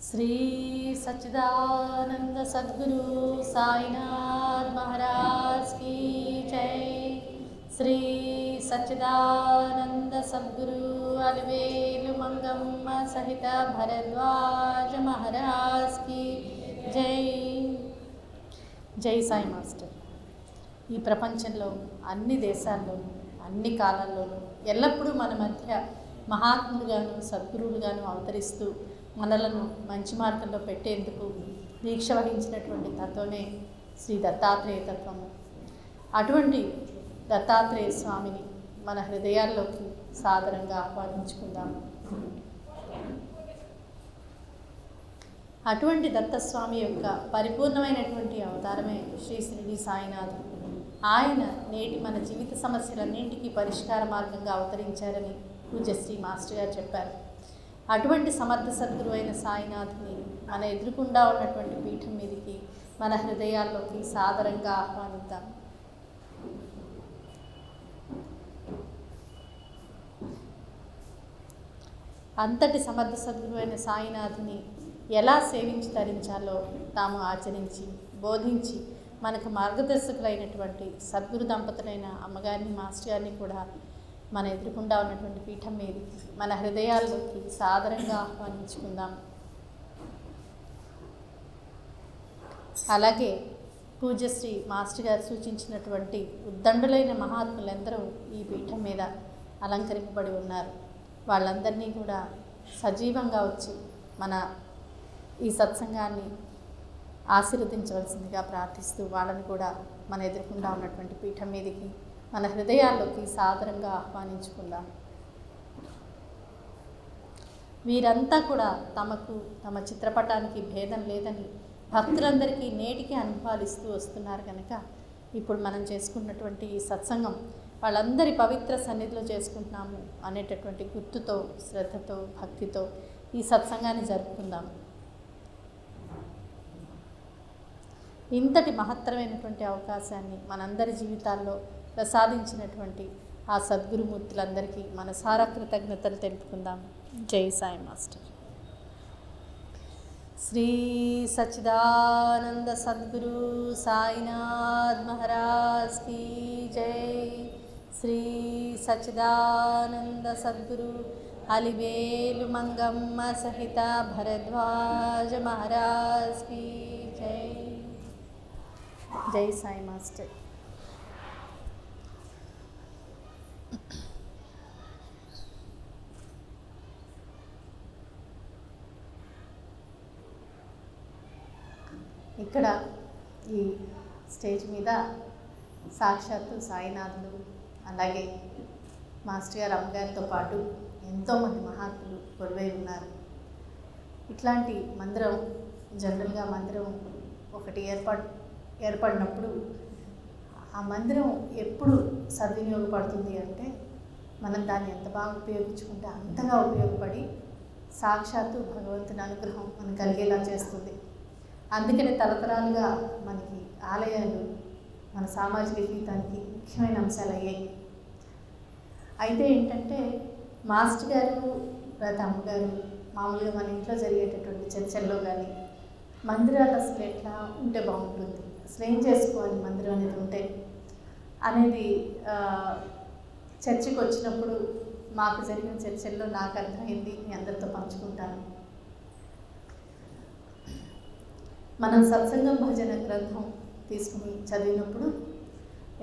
श्री सच्चिदानंद सद्गुरु साईनाथ महाराज की जय। श्री सच्चिदानंद सद्गुरु अलवेलु मंगम्म सहित भरद्वाज महाराज की जय। जय साई मास्टर। ఈ ప్రపంచంలో అన్ని దేశాల్లోనూ అన్ని కాలాల్లోనూ ఎల్లప్పుడూ మన మధ్య మహాత్ములుగాను సద్గురువులుగాను అవతరిస్తూ మనలను మంచి మార్గంలో పెట్టేందుకు దీక్ష వహించినటువంటి తత్వమే శ్రీ దత్తాత్రేయ తత్వము. అటువంటి దత్తాత్రేయ స్వామిని మన హృదయాల్లోకి సాదరంగా ఆహ్వానించుకుందాం. అటువంటి దత్తస్వామి యొక్క పరిపూర్ణమైనటువంటి అవతారమే శ్రీ షిరిడి సాయినాథుడు. ఆయన నేటి మన జీవిత సమస్యలన్నింటికీ పరిష్కార మార్గంగా అవతరించారని పూజ్యశ్రీ మాస్టర్ గారు చెప్పారు. అటువంటి సమర్థ సద్గురు అయిన సాయినాథుని మన ఎదురుకుండా ఉన్నటువంటి పీఠం మీదకి మన హృదయాల్లోకి సాదరంగా ఆహ్వానిద్దాం. అంతటి సమర్థ సద్గురు అయిన సాయినాథుని ఎలా సేవించి తరించాలో తాము ఆచరించి బోధించి మనకు మార్గదర్శకులైనటువంటి సద్గురు దంపతులైన అమ్మగారిని మాస్టర్ గారిని కూడా మన ఎదురుకుండా ఉన్నటువంటి పీఠం మీదకి మన హృదయాల్లోకి సాదరంగా ఆహ్వానించుకుందాం. అలాగే పూజ్యశ్రీ మాస్టర్ గారు సూచించినటువంటి ఉద్దండులైన మహాత్ములందరూ ఈ పీఠం మీద అలంకరింపబడి ఉన్నారు. వాళ్ళందరినీ కూడా సజీవంగా వచ్చి మన ఈ సత్సంగాన్ని ఆశీర్వదించవలసిందిగా ప్రార్థిస్తూ వాళ్ళని కూడా మన ఎదురుకుండా ఉన్నటువంటి పీఠం మీదకి మన హృదయాల్లోకి సాదరంగా ఆహ్వానించుకుందాం. వీరంతా కూడా తమ చిత్రపటానికి భేదం లేదని భక్తులందరికీ నేటికి అనుభవాలు ఇస్తూ వస్తున్నారు కనుక ఇప్పుడు మనం చేసుకున్నటువంటి ఈ సత్సంగం వాళ్ళందరి పవిత్ర సన్నిధిలో చేసుకుంటున్నాము అనేటటువంటి గుర్తుతో శ్రద్ధతో భక్తితో ఈ సత్సంగాన్ని జరుపుకుందాం. ఇంతటి మహత్తరమైనటువంటి అవకాశాన్ని మనందరి జీవితాల్లో ప్రసాదించినటువంటి ఆ సద్గురుమూర్తులందరికీ మనసారా కృతజ్ఞతలు తెలుపుకుందాం. జై సాయి మాస్టర్. శ్రీ సచ్చిదానంద సద్గురు సాయినాథ్ మహారాజ్ की जय। श्री सच्चिदानंद सद्गुरु अलिवेलु मंगम्म सहित भरद्वाज महाराज की जय। जय साई मास्टर। ఇక్కడ ఈ స్టేజ్ మీద సాక్షాత్తు సాయినాథుడు అలాగే మాస్టర్ గారు అమ్మగారితో పాటు ఎంతోమంది మహాత్ములు కొలువై ఉన్నారు. ఇట్లాంటి మందిరం జనరల్గా మందిరం ఒకటి ఏర్పడినప్పుడు ఆ మందిరం ఎప్పుడు సద్వినియోగపడుతుంది అంటే మనం దాన్ని ఎంత బాగా ఉపయోగించుకుంటే అంతగా ఉపయోగపడి సాక్షాత్తు భగవంతుని అనుగ్రహం మనకు కలిగేలా చేస్తుంది. అందుకనే తరతరాలుగా మనకి ఆలయాలు మన సామాజిక జీవితానికి ముఖ్యమైన అంశాలు అయ్యాయి. అయితే ఏంటంటే మాస్టర్ గారు లేదా అమ్మగారు మామూలుగా మన ఇంట్లో జరిగేటటువంటి చర్చల్లో కానీ మందిరాలు అసలు ఎట్లా ఉంటే బాగుంటుంది, అసలు ఏం చేసుకోవాలి మందిరం అనేది ఉంటే అనేది చర్చకు వచ్చినప్పుడు మాకు జరిగిన చర్చల్లో నాకు అర్థమైంది, మీ అందరితో పంచుకుంటాను. మనం సత్సంగం భజన గ్రంథం తీసుకుని చదివినప్పుడు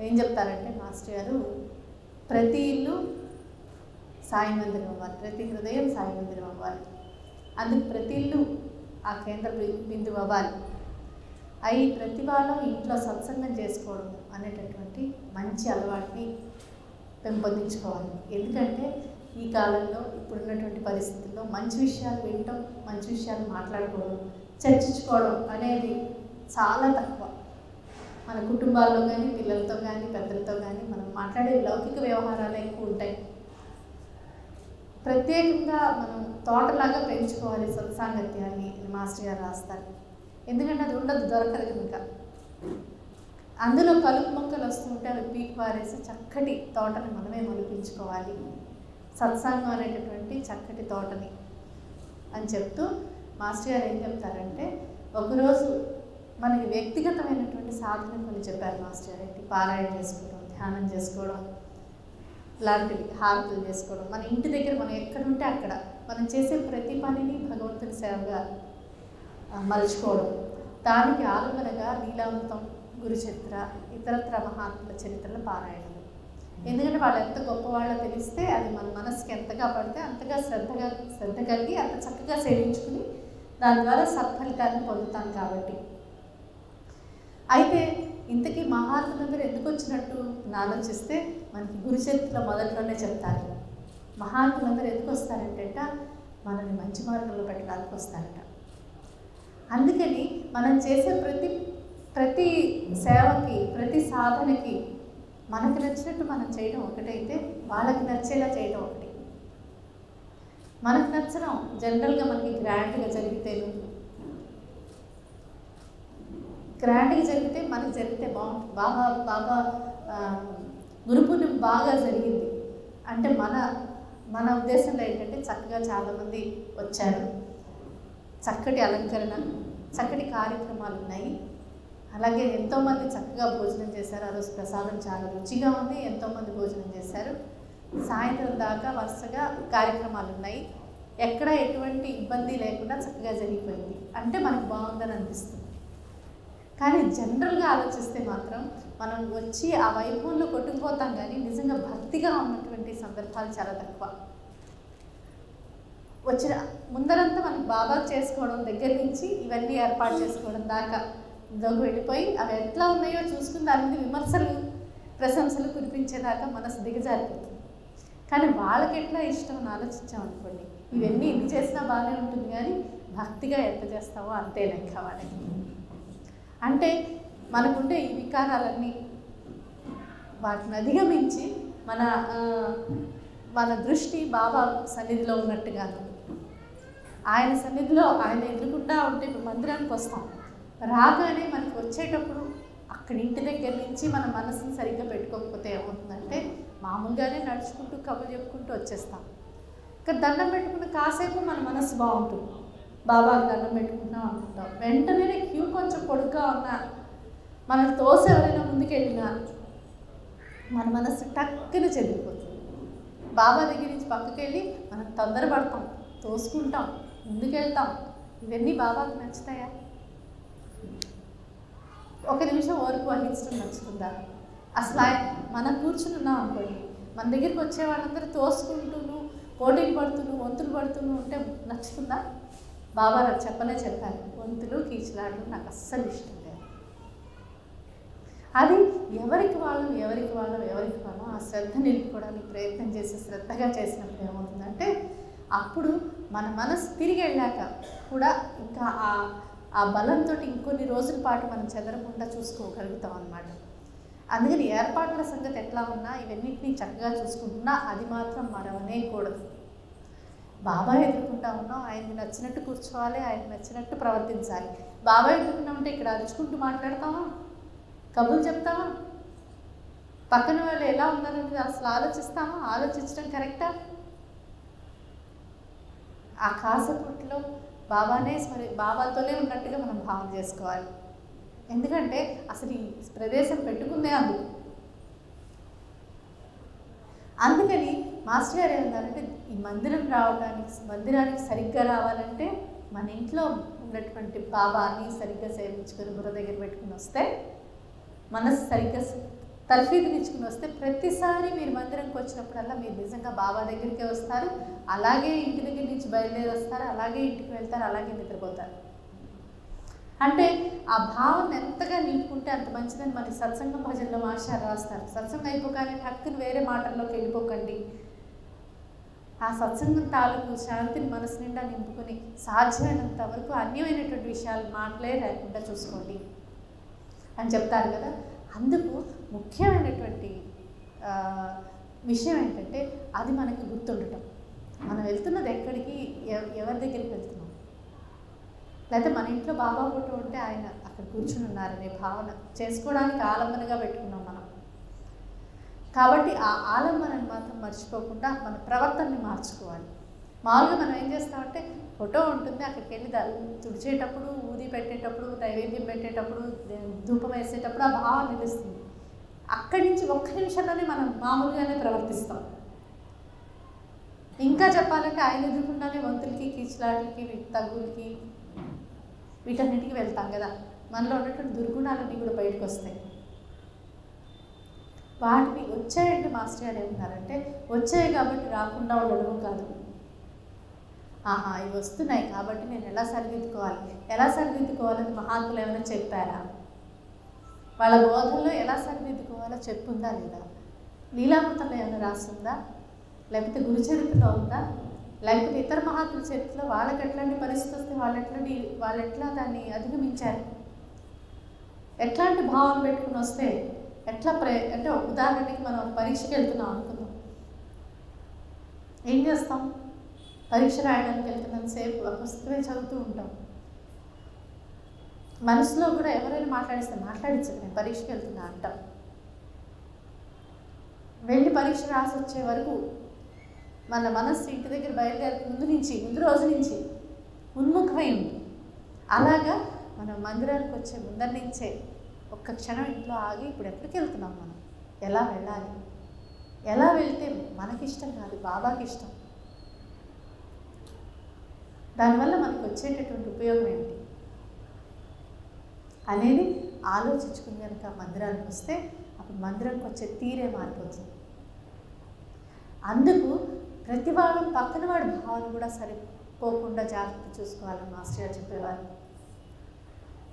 ఏం చెప్తారంటే మాస్టర్ గారు, ప్రతి ఇల్లు సాయి మందిరం అవ్వాలి, ప్రతి హృదయం సాయి మందిరం అవ్వాలి, అందుకు ప్రతి ఇల్లు ఆ కేంద్ర బిందువు అవ్వాలి, అవి ప్రతి వాళ్ళం ఇంట్లో సత్సంగం చేసుకోవడం అనేటటువంటి మంచి అలవాటుని పెంపొందించుకోవాలి. ఎందుకంటే ఈ కాలంలో ఇప్పుడున్నటువంటి పరిస్థితుల్లో మంచి విషయాలు వినటం, మంచి విషయాలు మాట్లాడుకోవడం, చర్చించుకోవడం అనేది చాలా తక్కువ. మన కుటుంబాల్లో కానీ పిల్లలతో కానీ పెద్దలతో కానీ మనం మాట్లాడే లౌకిక వ్యవహారాలు ఎక్కువ ఉంటాయి. ప్రత్యేకంగా మనం తోటలాగా పెంచుకోవాలి సత్సాంగత్యాన్ని మాస్టర్ గారు రాస్తారు. ఎందుకంటే అది ఉండదు, దొరకదు కనుక. అందులో కలుపు మొక్కలు వస్తుంటే అవి పీక్ పారేసి చక్కటి తోటని మనమే మొలిపించుకోవాలి, సత్సాంగం అనేటటువంటి చక్కటి తోటని అని చెప్తూ మాస్టర్ గారు ఏం చెప్తారంటే, ఒకరోజు మనకి వ్యక్తిగతమైనటువంటి సాధన కొన్ని చెప్పారు మాస్టర్ గారు. ఏంటి? పారాయణ చేసుకోవడం, ధ్యానం చేసుకోవడం లాంటివి, హారతులు చేసుకోవడం, మన ఇంటి దగ్గర మనం ఎక్కడుంటే అక్కడ మనం చేసే ప్రతి పనిని భగవంతుని సేవగా మలుచుకోవడం, దానికి ఆలంబనగా లీలామృతం, గురుచరిత్ర, ఇతరత్ర మహాత్ముల చరిత్రల పారాయణలు. ఎందుకంటే వాళ్ళు ఎంత గొప్పవాళ్ళో తెలిస్తే అది మన మనసుకి ఎంతగా పడితే అంతగా శ్రద్ధ కలిగి అంత చక్కగా సేవించుకుని దాని ద్వారా సత్ఫలితాన్ని పొందుతాం కాబట్టి. అయితే ఇంతకీ మహాత్ములందరూ ఎందుకు వచ్చినట్టు ఆలోచిస్తే మనకి గురుచరిత్రలో మొదట్లోనే చెప్తారు. మహాత్ములందరూ ఎందుకు వస్తారంటే మనల్ని మంచి మార్గంలో పెట్టడానికి వస్తారట. అందుకని మనం చేసే ప్రతి సేవకి, ప్రతి సాధనకి మనకు నచ్చినట్టు మనం చేయడం ఒకటైతే వాళ్ళకి నచ్చేలా చేయడం ఒకటి. మనకు నచ్చడం జనరల్గా మనకి గ్రాండ్గా జరిగితే మనకి జరిగితే బాగుంటుంది. బాగా గురుపుని బాగా జరిగింది అంటే మన ఉద్దేశంలో ఏంటంటే చక్కగా చాలామంది వచ్చారు, చక్కటి అలంకరణ, చక్కటి కార్యక్రమాలు ఉన్నాయి, అలాగే ఎంతోమంది చక్కగా భోజనం చేశారు. ఆ రోజు ప్రసాదం చాలా రుచిగా ఉంది, ఎంతోమంది భోజనం చేశారు. సాయంత్రం దాకా వరుసగా కార్యక్రమాలు ఉన్నాయి, ఎక్కడ ఎటువంటి ఇబ్బంది లేకుండా చక్కగా జరిగిపోయింది అంటే మనకు బాగుందని అనిపిస్తుంది. కానీ జనరల్గా ఆలోచిస్తే మాత్రం మనం వచ్చి ఆ వైభవంలో కొట్టుకుపోతాం, కానీ నిజంగా భక్తిగా ఉన్నటువంటి సందర్భాలు చాలా తక్కువ. వచ్చిన ముందరంతా మనకు బాగా చేసుకోవడం దగ్గర నుంచి ఇవన్నీ ఏర్పాటు చేసుకోవడం దాకా ఇందులోకి వెళ్ళిపోయి అవి ఎట్లా ఉన్నాయో చూసుకుని దాని మీద విమర్శలు, ప్రశంసలు కురిపించేదాకా మనసు దిగజారిపోతుంది. కానీ వాళ్ళకి ఎట్లా ఇష్టం అని ఆలోచించామనుకోండి, ఇవన్నీ ఎన్ని చేసినా బాగానే ఉంటుంది, కానీ భక్తిగా ఎంత చేస్తావో అంతే లెక్క వాళ్ళకి. అంటే మనకుండే ఈ వికారాలన్నీ వాటిని అధిగమించి మన దృష్టి బాబా సన్నిధిలో ఉన్నట్టుగాను, ఆయన సన్నిధిలో ఆయన ఎదురుకుండా ఉంటే మందిరానికి వస్తాం, రాగానే మనకి వచ్చేటప్పుడు అక్కడి ఇంటి దగ్గర నుంచి మన మనసుని సరిగ్గా పెట్టుకోకపోతే ఏమవుతుందంటే మామూలుగానే నడుచుకుంటూ కబుర్లు చెప్పుకుంటూ వచ్చేస్తాం. ఇక్కడ దండం పెట్టుకున్న కాసేపు మన మనసు బాగుంటుంది, బాబాకి దండం పెట్టుకుంటున్నాం అనుకుంటాం. వెంటనే క్యూ కొంచెం పొడుగ్గా ఉన్నా, మనం తోసి ఎవరైనా ముందుకెళ్ళినా మన మనసు టక్కున చెదిరిపోతుంది. బాబా దగ్గర నుంచి పక్కకి వెళ్ళి మనం తొందరపడతాం, తోసుకుంటాం, ముందుకెళ్తాం. ఇవన్నీ బాబాకి నచ్చుతాయా? ఒక నిమిషం ఓర్పు వహించడం నచ్చుతుందా? అసలు మనం కూర్చుని ఉన్నాం అనుకోండి, మన దగ్గరికి వచ్చే వాళ్ళందరూ తోసుకుంటూను, పోటీలు పడుతూను, వంతులు పడుతూను ఉంటే నచ్చుతుందా? బాబా నాకు చెప్పారు, వంతులు కీచులాటలు నాకు అస్సలు ఇష్టం లేదు. అది ఎవరికి వాళ్ళం ఆ శ్రద్ధ నిలుపుకోవడానికి ప్రయత్నం చేసి శ్రద్ధగా చేసినప్పుడు ఏమవుతుందంటే అప్పుడు మన మనసు తిరిగి వెళ్ళాక కూడా ఇంకా ఆ బలంతో ఇంకొన్ని రోజుల పాటు మనం చెదరకుండా చూసుకోగలుగుతాం అన్నమాట. అందుకని ఏర్పాట్ల సంగతి ఎట్లా ఉన్నా ఇవన్నింటినీ చక్కగా చూసుకుంటున్నా అది మాత్రం మరవనే కూడదు. బాబా ఎదుర్కొంటా ఉన్నాం, ఆయనకి నచ్చినట్టు కూర్చోవాలి, ఆయనకు నచ్చినట్టు ప్రవర్తించాలి. బాబా ఎదుర్కొన్నా ఉంటే ఇక్కడ అరుచుకుంటూ మాట్లాడతామా, కబుర్లు చెప్తామా, పక్కన వాళ్ళు ఎలా ఉన్నారని అసలు ఆలోచిస్తామా? ఆలోచించడం కరెక్టా? ఆ కాసేపట్లో బాబాతోనే ఉన్నట్టుగా మనం భావన చేసుకోవాలి. ఎందుకంటే అసలు ఈ ప్రదేశం పెట్టుకుందే అందుకని మాస్టర్ గారు ఏమన్నారంటే, ఈ మందిరానికి సరిగ్గా రావాలంటే మన ఇంట్లో ఉన్నటువంటి బాబాని సరిగ్గా సేవించుకొని బుర్ర దగ్గర పెట్టుకుని వస్తే, మనసు సరిగ్గా తర్ఫీదునిచ్చుకుని వస్తే, ప్రతిసారి మీరు మందిరంకి వచ్చినప్పుడల్లా మీరు నిజంగా బాబా దగ్గరికే వస్తారు. అలాగే ఇంటి దగ్గర నుంచి బయలుదేరి వస్తారు, అలాగే ఇంటికి వెళ్తారు, అలాగే నిద్రపోతారు. అంటే ఆ భావన ఎంతగా నిలుపుకుంటే అంత మంచిదని మనకి సత్సంగం భజనలో మాస్టర్ రాస్తారు. సత్సంగం అయిపోగానే హక్కుని వేరే మాటల్లోకి వెళ్ళిపోకండి. ఆ సత్సంగం తాలూకు శాంతిని మనసు నిండా నింపుకొని సాధ్యమైనంత వరకు అన్యమైనటువంటి విషయాలు మాటలే లేకుండా చూసుకోండి అని చెప్తారు కదా. అందుకు ముఖ్యమైనటువంటి విషయం ఏంటంటే, అది మనకి గుర్తుండటం. మనం వెళ్తున్నది ఎక్కడికి, ఎవరి దగ్గరికి వెళ్తున్నాం. లేకపోతే మన ఇంట్లో బాబా ఫోటో ఉంటే ఆయన అక్కడ కూర్చుని ఉన్నారనే భావన చేసుకోవడానికి ఆలంబనగా పెట్టుకున్నాం మనం. కాబట్టి ఆ ఆలంబనను మాత్రం మర్చిపోకుండా మన ప్రవర్తనని మార్చుకోవాలి. మామూలుగా మనం ఏం చేస్తామంటే, ఫోటో ఉంటుంది, అక్కడికి వెళ్ళి తుడిచేటప్పుడు, ఊది పెట్టేటప్పుడు, నైవేద్యం పెట్టేటప్పుడు, ధూపం వేసేటప్పుడు ఆ భావన నిలుస్తుంది. అక్కడి నుంచి ఒక్క నిమిషంలోనే మనం మామూలుగానే ప్రవర్తిస్తాం. ఇంకా చెప్పాలంటే ఆయన ఎదుర్కొండానే వంతులకి, కీచులాటలకి, తగ్గులకి, వీటన్నిటికీ వెళ్తాం కదా. మనలో ఉన్నటువంటి దుర్గుణాలన్నీ కూడా బయటకు వస్తాయి. వాటిని వచ్చాయంటే మాస్టర్ గారు ఏమన్నారంటే, వచ్చాయి కాబట్టి రాకుండా ఉండడం కాదు. ఇవి వస్తున్నాయి కాబట్టి నేను ఎలా సరిదిద్దుకోవాలని మహాత్ములు ఏమైనా చెప్పారా? వాళ్ళ బోధనలో ఎలా సరిదిద్దుకోవాలో చెప్పుందా లేదా? లీలామృతంలో ఏమైనా రాస్తుందా? లేకపోతే గురుచరిత్రలో ఉందా? లేకపోతే ఇతర మహాత్ముల చరిత్రలో వాళ్ళకి ఎట్లాంటి పరిస్థితి వస్తే వాళ్ళు ఎట్లా దాన్ని అధిగమించారు, ఎట్లాంటి భావన పెట్టుకుని వస్తే ఎట్లా అంటే ఉదాహరణకి మనం పరీక్షకి వెళ్తున్నాం అనుకుందాం. ఏం చేస్తాం? పరీక్ష రాయడానికి వెళ్తున్నంతసేపు ఆ పుస్తకమే చదువుతూ ఉంటాం. మనసులో కూడా ఎవరైనా మాట్లాడించదు, నేను పరీక్షకి వెళ్తున్నా అంటాం. వెళ్ళి పరీక్ష రాసి వచ్చే వరకు మన మనస్సు ఇంటి దగ్గర బయలుదేరే ముందు రోజు నుంచి ఉన్ముఖమై ఉంది. అలాగా మనం మందిరానికి వచ్చే ముందర నుంచే ఒక్క క్షణం ఇంట్లో ఆగి, ఇప్పుడు ఎక్కడికి వెళ్తున్నాం, మనం ఎలా వెళ్ళాలి, ఎలా వెళ్తే మనకిష్టం కాదు బాబాకి ఇష్టం, దానివల్ల మనకు వచ్చేటటువంటి ఉపయోగం ఏమిటి అనేది ఆలోచించుకుని కనుక మందిరానికి వస్తే అప్పుడు మందిరానికి వచ్చే తీరే మారిపోతుంది. అందుకు ప్రతి వాళ్ళం పక్కన వాడి భావన కూడా సరిపోకుండా జాగ్రత్త చూసుకోవాలని మాస్టర్ గారు చెప్పేవారు.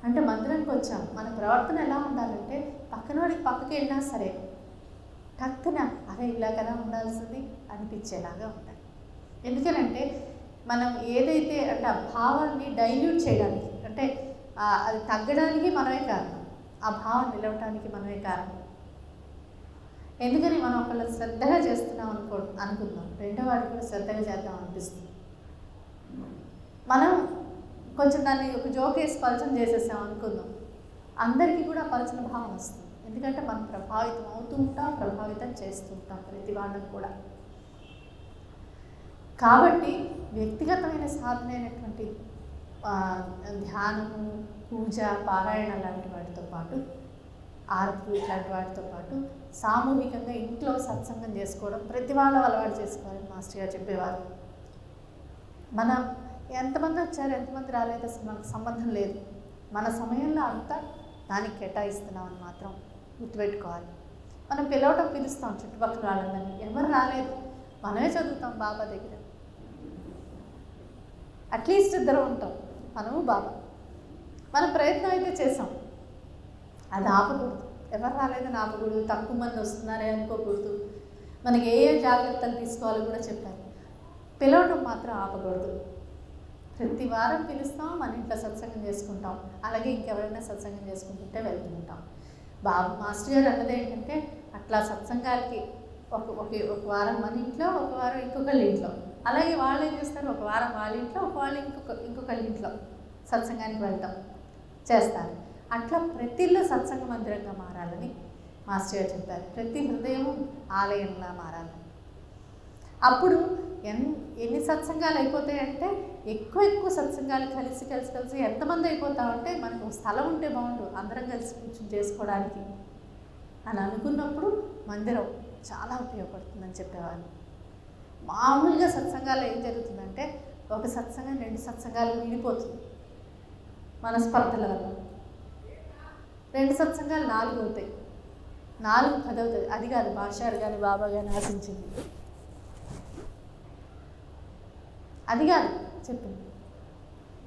అంటే మందిరానికి వచ్చాం, మన ప్రవర్తన ఎలా ఉండాలంటే, పక్కన వాడికి పక్కకి వెళ్ళినా సరే టక్కున అరే ఇలా కదా ఉండాల్సింది అనిపించేలాగా ఉండాలి. ఎందుకనంటే మనం ఏదైతే అంటే ఆ భావాన్ని డైల్యూట్ చేయడానికి, అంటే అది తగ్గడానికి మనమే కారణం, ఆ భావం నిలవటానికి మనమే కారణం. ఎందుకని మనం ఒకళ్ళు శ్రద్ధగా చేస్తున్నాం అనుకుందాం, రెండో వాడికి కూడా శ్రద్ధగా చేద్దాం అనిపిస్తుంది. మనం కొంచెం దాన్ని ఒక జోకేసి పలచన చేసేసాం అనుకుందాం, అందరికీ కూడా పలచన భావం వస్తుంది. ఎందుకంటే మనం ప్రభావితం అవుతూ ఉంటాం, ప్రభావితం చేస్తూ ఉంటాం ప్రతి వాళ్ళని కూడా. కాబట్టి వ్యక్తిగతమైన సాధన అయినటువంటి ధ్యానము, పూజ, పారాయణ లాంటి వాటితో పాటు, ఆరతి ఇట్లాంటి వాటితో పాటు సామూహికంగా ఇంట్లో సత్సంగం చేసుకోవడం ప్రతి వాళ్ళు అలవాటు చేసుకోవాలని మాస్టర్ గారు చెప్పేవారు. మనం ఎంతమంది వచ్చారు ఎంతమంది రాలేదు అసలు మనకు సంబంధం లేదు, మన సమయంలో అంతా దానికి కేటాయిస్తున్నామని మాత్రం గుర్తుపెట్టుకోవాలి. మనం పిలుస్తాం చుట్టుపక్కల వాళ్ళందరినీ, ఎవరు రాలేదు, మనమే చదువుతాం బాబా దగ్గర, అట్లీస్ట్ ఇద్దరు ఉంటాం, మనము బాబా. మనం ప్రయత్నం అయితే చేసాం, అది ఆపకూడదు. ఎవరు రాలేదని ఆపకూడదు, తక్కువ మంది వస్తున్నారే అనుకోకూడదు, మనకి ఏ జాగ్రత్తలు తీసుకోవాలో కూడా చెప్పారు. పిలవటం మాత్రం ఆపకూడదు. ప్రతి వారం పిలుస్తాం, మన ఇంట్లో సత్సంగం చేసుకుంటాం, అలాగే ఇంకెవరైనా సత్సంగం చేసుకుంటుంటే వెళ్తుంటాం. మాస్టర్ గారు అన్నది ఏంటంటే, అట్లా సత్సంగాలకి ఒక వారం మన ఇంట్లో, ఒక వారం ఇంకొకళ్ళ ఇంట్లో, అలాగే వాళ్ళు ఏం చేస్తారు, ఒక వారం వాళ్ళ ఇంట్లో, ఒక వాళ్ళు ఇంకొకళ్ళ ఇంట్లో సత్సంగానికి వెళ్తాం చేస్తారు. అట్లా ప్రతి ఇల్లు సత్సంగ మందిరంగా మారాలని మాస్టర్ గారు చెప్పారు, ప్రతి హృదయం ఆలయంలా మారాలి. అప్పుడు ఎన్ని సత్సంగాలు అయిపోతాయంటే ఎక్కువ సత్సంగాలు కలిసి ఎంతమంది అయిపోతామంటే మనకు స్థలం ఉంటే బాగుండు అందరం కలిసి కూర్చొని చేసుకోవడానికి అని అనుకున్నప్పుడు మందిరం చాలా ఉపయోగపడుతుందని చెప్పేవాళ్ళు. మామూలుగా సత్సంగాలు ఏం జరుగుతుందంటే ఒక సత్సంగం 2 సత్సంగాలు విడిపోతుంది మనస్పర్ధల వల్ల. 2 సత్సంగాలు 4 అవుతాయి, 4 10 అవుతుంది. అది కాదు మాస్టర్ కానీ బాబా కానీ ఆశించింది, అది కాదు చెప్పింది.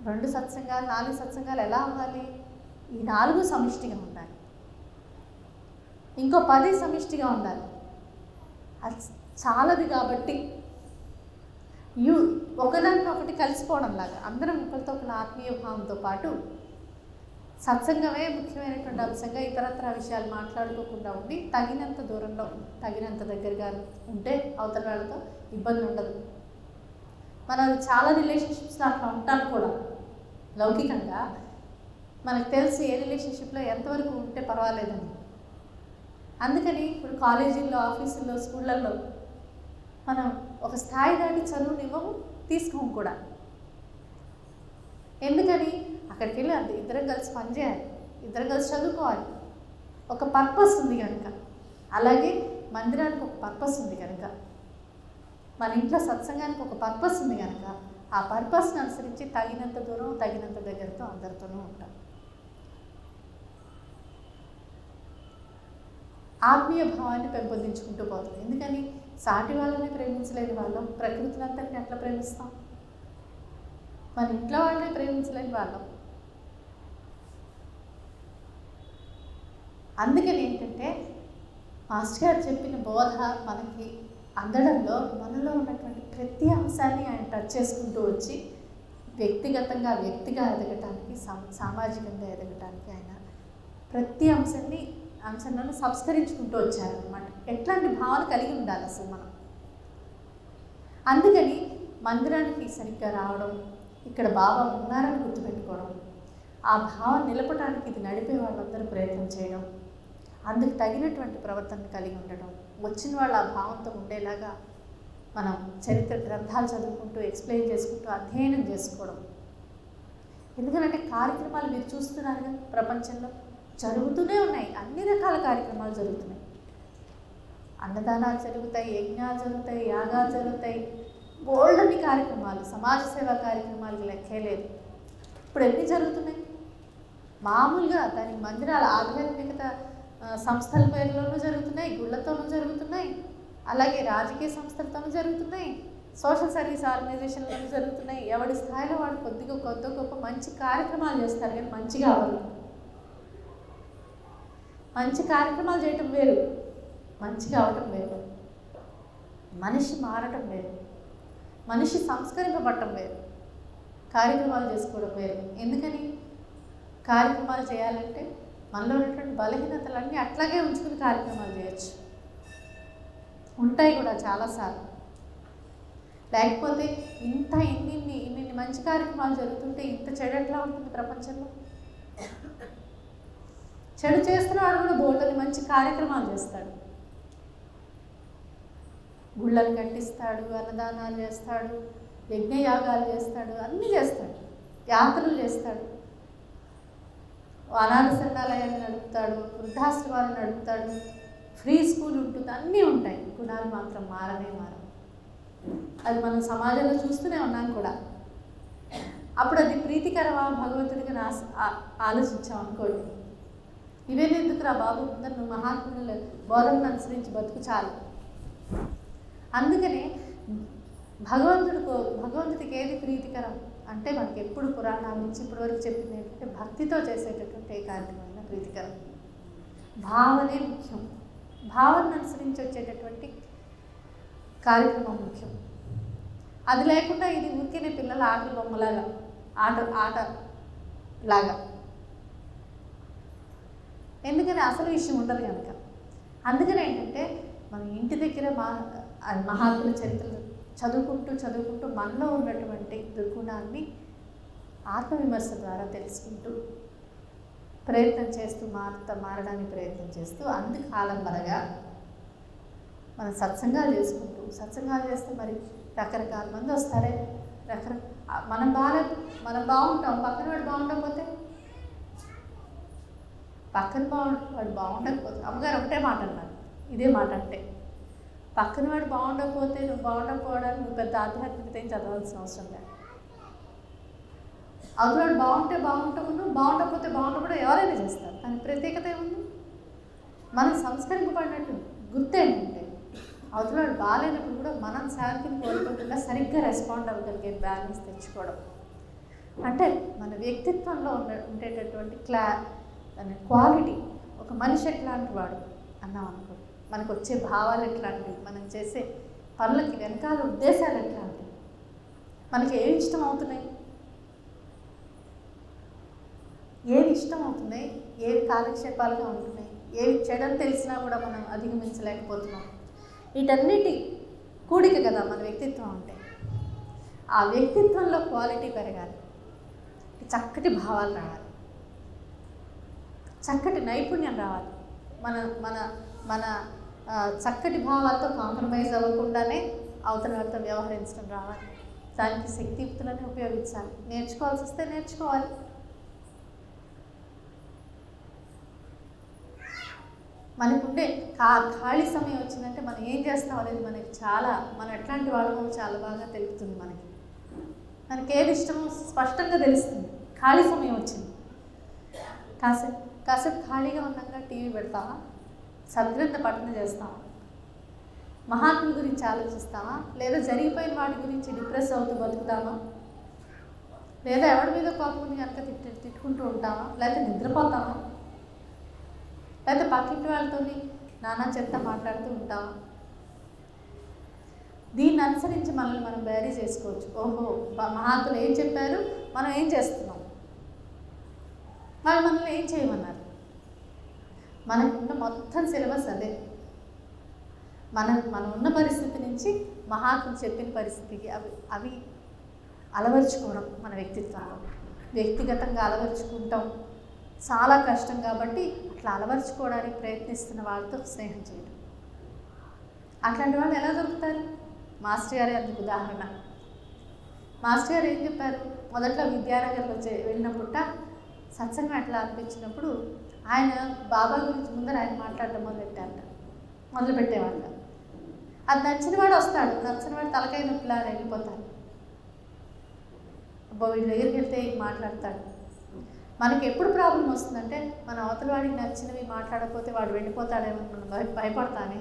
2 సత్సంగాలు 4 సత్సంగాలు ఎలా అవ్వాలి? ఈ 4 సమిష్టిగా ఉండాలి, ఇంకో 10 సమిష్టిగా ఉండాలి. అది చాలదు కాబట్టి ఒకదాన్ని ఒకటి కలిసిపోవడం లాగా అందరం ఒకరితో ఒకరి ఆత్మీయ భావంతో పాటు సత్సంగమే ముఖ్యమైనటువంటి అంశంగా ఇతరత్ర విషయాలు మాట్లాడుకోకుండా ఉండి తగినంత దూరంలో తగినంత దగ్గరగా ఉంటే అవతల వాళ్ళతో ఇబ్బంది ఉండదు. మనం చాలా రిలేషన్షిప్స్లో అట్లా ఉంటాం కూడా. లౌకికంగా మనకు తెలిసి ఏ రిలేషన్షిప్లో ఎంతవరకు ఉంటే పర్వాలేదని. అందుకని ఇప్పుడు కాలేజీల్లో, ఆఫీసుల్లో, స్కూళ్ళల్లో మనం ఒక స్థాయి దాటి చదువునివ్వము, తీసుకోము కూడా. ఎందుకని? అక్కడికి వెళ్ళి ఇద్దరం కలిసి పనిచేయాలి, ఇద్దరం కలిసి చదువుకోవాలి, ఒక పర్పస్ ఉంది కనుక. అలాగే మందిరానికి ఒక పర్పస్ ఉంది కనుక, మన ఇంట్లో సత్సంగానికి ఒక పర్పస్ ఉంది కనుక ఆ పర్పస్ని అనుసరించి తగినంత దూరం తగినంత దగ్గరతో అందరితోనూ ఉంటాం. ఆత్మీయ భావాన్ని పెంపొందించుకుంటూ పోతాం. ఎందుకని? సాటి వాళ్ళని ప్రేమించలేని వాళ్ళం ప్రకృతినంతటిని ఎట్లా ప్రేమిస్తాం? మన ఇంట్లో వాళ్ళని ప్రేమించలేని వాళ్ళం. అందుకని ఏంటంటే మాస్టర్ గారు చెప్పిన బోధ మనకి అందడంలో మనలో ఉన్నటువంటి ప్రతి అంశాన్ని ఆయన టచ్ చేసుకుంటూ వచ్చి వ్యక్తిగా ఎదగటానికి, సామాజికంగా ఎదగటానికి ఆయన ప్రతి అంశాలను సంస్కరించుకుంటూ వచ్చారనమాట. ఎట్లాంటి భావన కలిగి ఉండాలి అసలు మనం. అందుకని మందిరానికి సరిగ్గా రావడం, ఇక్కడ బాబా ఉన్నారని గుర్తుపెట్టుకోవడం, ఆ భావం నిలపడానికి ఇది నడిపే వాళ్ళందరూ ప్రయత్నం చేయడం, అందుకు తగినటువంటి ప్రవర్తన కలిగి ఉండడం, వచ్చిన వాళ్ళు ఆ భావంతో ఉండేలాగా మనం చరిత్ర గ్రంథాలు చదువుకుంటూ ఎక్స్ప్లెయిన్ చేసుకుంటూ అధ్యయనం చేసుకోవడం. ఎందుకంటే కార్యక్రమాలు మీరు చూస్తున్నారు కదా, ప్రపంచంలో జరుగుతూనే ఉన్నాయి, అన్ని రకాల కార్యక్రమాలు జరుగుతున్నాయి. అన్నదానాలు జరుగుతాయి, యజ్ఞాలు జరుగుతాయి, యాగాలు జరుగుతాయి, బోల్డన్ని కార్యక్రమాలు, సమాజ సేవా కార్యక్రమాలకు లెక్కే లేదు. ఇప్పుడు ఎన్ని జరుగుతున్నాయి? మామూలుగా దానికి మందిరాల ఆధ్యాత్మికత సంస్థల పేర్లోనూ జరుగుతున్నాయి, గుళ్ళతోనూ జరుగుతున్నాయి, అలాగే రాజకీయ సంస్థలతోనూ జరుగుతున్నాయి, సోషల్ సర్వీస్ ఆర్గనైజేషన్లోనూ జరుగుతున్నాయి. ఎవడి స్థాయిలో వాడు కొద్ది గొప్ప మంచి కార్యక్రమాలు చేస్తారు, కానీ మంచిగా అవ్వదు. మంచి కార్యక్రమాలు చేయటం వేరు, మంచిగా అవటం వేరు, మనిషి మారటం వేరు, మనిషి సంస్కరింపబడటం వేరు, కార్యక్రమాలు చేసుకోవడం వేరు. ఎందుకని? కార్యక్రమాలు చేయాలంటే మనలో ఉన్నటువంటి బలహీనతలన్నీ అట్లాగే ఉంచుకుని కార్యక్రమాలు చేయొచ్చు, ఉంటాయి కూడా చాలాసార్లు. లేకపోతే ఇన్ని మంచి కార్యక్రమాలు జరుగుతుంటే ఇంత చెడు ఎట్లా ఉంటుంది ప్రపంచంలో? చెడు చేస్తున్నవాడు కూడా బోల్డని మంచి కార్యక్రమాలు చేస్తాడు, గుళ్ళలు కట్టిస్తాడు, అన్నదానాలు చేస్తాడు, యజ్ఞయాగాలు చేస్తాడు, అన్నీ చేస్తాడు, యాత్రలు చేస్తాడు, అనాథ శరణాలయాన్ని నడుపుతాడు, వృద్ధాశ్రమాలను నడుపుతాడు, ఫ్రీ స్కూల్ ఉంటుంది, అన్నీ ఉంటాయి. గుణాలు మాత్రం మారవు. అది మనం సమాజంలో చూస్తూనే ఉన్నాం కూడా. అప్పుడు అది ప్రీతికరమా భగవంతుడికి ఆలోచించాం అనుకోండి. ఇవేమి ఎందుకురా బాబు, ముందర నువ్వు మహాత్ముల బోధనను అనుసరించి బతుకు చాలు. అందుకనే భగవంతుడికి ఏది ప్రీతికరం అంటే మనకి ఎప్పుడు పురాణాల నుంచి ఇప్పటి వరకు చెప్పింది ఏంటంటే భక్తితో చేసేటటువంటి ఏ కార్యక్రమమైన ప్రీతికరం. భావనే ముఖ్యం, భావనను అనుసరించి వచ్చేటటువంటి కార్యక్రమం ముఖ్యం. అది లేకుండా ఇది ఊరికేనే పిల్లల ఆటల బొమ్మలాగా ఆట లాగా, ఎందుకని అసలు విషయం ఉండదు కనుక. అందుకని ఏంటంటే మనం ఇంటి దగ్గర మహాత్ముల చరిత్రలు చదువుకుంటూ మనలో ఉన్నటువంటి దుర్గుణాన్ని ఆత్మవిమర్శ ద్వారా తెలుసుకుంటూ ప్రయత్నం చేస్తూ మారడానికి ప్రయత్నం చేస్తూ అందుకు ఆలంబనగా మనం సత్సంగాలు చేసుకుంటూ సత్సంగాలు చేస్తే మరి రకరకాల మంది వస్తారే మనం బాగుంటాం, పక్కన వాడు బాగుండకపోతే వాడు బాగుండకపోతే అమ్మగారు ఒకటే మాట అన్నారు, ఇదే మాట అంటే పక్కన వాడు బాగుండకపోతే నువ్వు బాగుండకపోవడానికి నువ్వు పెద్ద ఆధ్యాత్మికత ఏం చదవాల్సిన అవసరం లేదు. అవతలవాడు బాగుంటే బాగుంటావు, నువ్వు బాగుండకపోతే బాగుండకపోతే ఎవరైనా చేస్తారు. దాని ప్రత్యేకత ఏముంది? మనం సంస్కరింపబడినట్టు గుర్తు ఏంటంటే అవతలవాడు బాగాలేనప్పుడు కూడా మనం శాంతిని కోరుకోకుండా సరిగ్గా రెస్పాండ్ అవ్వగలిగే బ్యాలెన్స్ తెచ్చుకోవడం అంటే మన వ్యక్తిత్వంలో ఉండేటటువంటి దాని క్వాలిటీ. ఒక మనిషి ఎట్లాంటి వాడు అన్నాం అనుకో, మనకు వచ్చే భావాలు ఎట్లాంటివి, మనం చేసే పనులకి వెనకాల ఉద్దేశాలు ఎట్లాంటివి, మనకి ఏవి ఇష్టం అవుతున్నాయి, ఏవి కాలక్షేపాలుగా ఉంటున్నాయి, ఏవి చెడని తెలిసినా కూడా మనం అధిగమించలేకపోతున్నాం. వీటన్నిటి కూడిక కదా మన వ్యక్తిత్వం అంటే. ఆ వ్యక్తిత్వంలో క్వాలిటీ పెరగాలి, చక్కటి భావాలు రావాలి, చక్కటి నైపుణ్యం రావాలి. మన మన మన చక్కటి భావాలతో కాంప్రమైజ్ అవ్వకుండానే అవతల వారితో వ్యవహరించడం రావాలి. దానికి శక్తియుక్తులని ఉపయోగించాలి. నేర్చుకోవాల్సి వస్తే నేర్చుకోవాలి. మనకుండే ఖాళీ సమయం వచ్చిందంటే మనం ఏం చేస్తాం అనేది మనకి మనం ఎట్లాంటి వాళ్ళమో చాలా బాగా తెలుపుతుంది. మనకి ఏది ఇష్టమో స్పష్టంగా తెలుస్తుంది. ఖాళీ సమయం వచ్చింది, కాసేపు ఖాళీగా ఉన్నాక టీవీ పెడతామా, సద్గ్రంథ పఠన చేస్తామా, మహాత్ముల గురించి ఆలోచిస్తామా, లేదా జరిగిపోయిన వాటి గురించి డిప్రెస్ అవుతూ బతుకుతామా, లేదా ఎవరి మీద కోపం కనుక తిట్టుకుంటూ ఉంటామా, లేదా నిద్రపోతామా, లేదా పక్కింటి వాళ్ళతో నానా చెత్త మాట్లాడుతూ ఉంటామా? దీన్ని అనుసరించి మనల్ని మనం బేరీ చేసుకోవచ్చు. ఓహో, మహాత్ములు ఏం చెప్పారు, మనం ఏం చేస్తున్నాం, వాళ్ళు మనల్ని ఏం చేయమన్నారు. మనకున్న మొత్తం సిలబస్ అదే. మనం ఉన్న పరిస్థితి నుంచి మహాత్ములు చెప్పిన పరిస్థితికి అవి అలవర్చుకోవడం మన వ్యక్తిత్వంలో. వ్యక్తిగతంగా అలవర్చుకుంటాం చాలా కష్టం కాబట్టి అట్లా అలవర్చుకోవడానికి ప్రయత్నిస్తున్న వాళ్ళతో స్నేహం చేయడం. అట్లాంటి వాళ్ళు ఎలా దొరుకుతారు? మాస్టర్ గారే అందుకు ఉదాహరణ. మాస్టర్ గారు ఏం చెప్పారు, మొదట్లో విద్యానగర్లో వెళ్ళినప్పుట సత్సంగం ఎట్లా అనిపించినప్పుడు ఆయన బాబా గురించి ముందర ఆయన మాట్లాడడం మొదలుపెట్టేవాళ్ళ. అది నచ్చినవాడు వస్తాడు, నచ్చినవాడు తలకాయ నొప్పిలా వెళ్ళిపోతాడు. అబ్బో వీడి దగ్గరికి వెళ్తే మాట్లాడతాడు. మనకి ఎప్పుడు ప్రాబ్లం వస్తుందంటే మన అవతల వాడికి నచ్చినవి మాట్లాడకపోతే వాడు వెళ్ళిపోతాడేమో మనం భయపడతానే.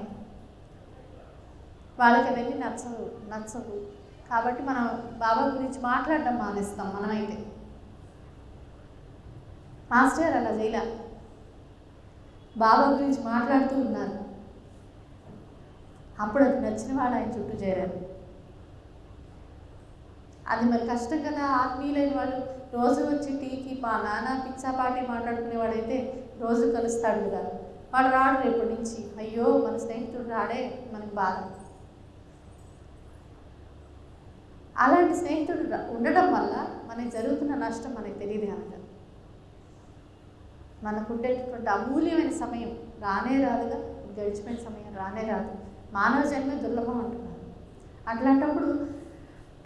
వాళ్ళకి అవన్నీ నచ్చవు కాబట్టి మనం బాబా గురించి మాట్లాడడం మానేస్తాం. మనమైతే మాస్టర్ అలా చేయలే, బాబా గురించి మాట్లాడుతూ ఉన్నారు. అప్పుడు అది నచ్చిన వాడు ఆయన చుట్టూ చేరారు. అది మరి కష్టం కదా. ఆత్మీయులైన వాళ్ళు రోజు వచ్చి టీకి నానా పిచ్చాపాటి మాట్లాడుకునేవాడైతే రోజు కలుస్తాడు కదా, వాడు రాడు రేపటి నుంచి. అయ్యో మన స్నేహితుడు రాడే, మనకు బాధ. అలాంటి స్నేహితుడు ఉండడం వల్ల మనకి జరుగుతున్న నష్టం మనకు తెలియదు కనుక మనకు ఉండేటటువంటి అమూల్యమైన సమయం రానే రాదుగా. గడిచిపోయిన సమయం రానే రాదు. మానవ జన్మే దుర్లభం అంటున్నారు. అట్లాంటప్పుడు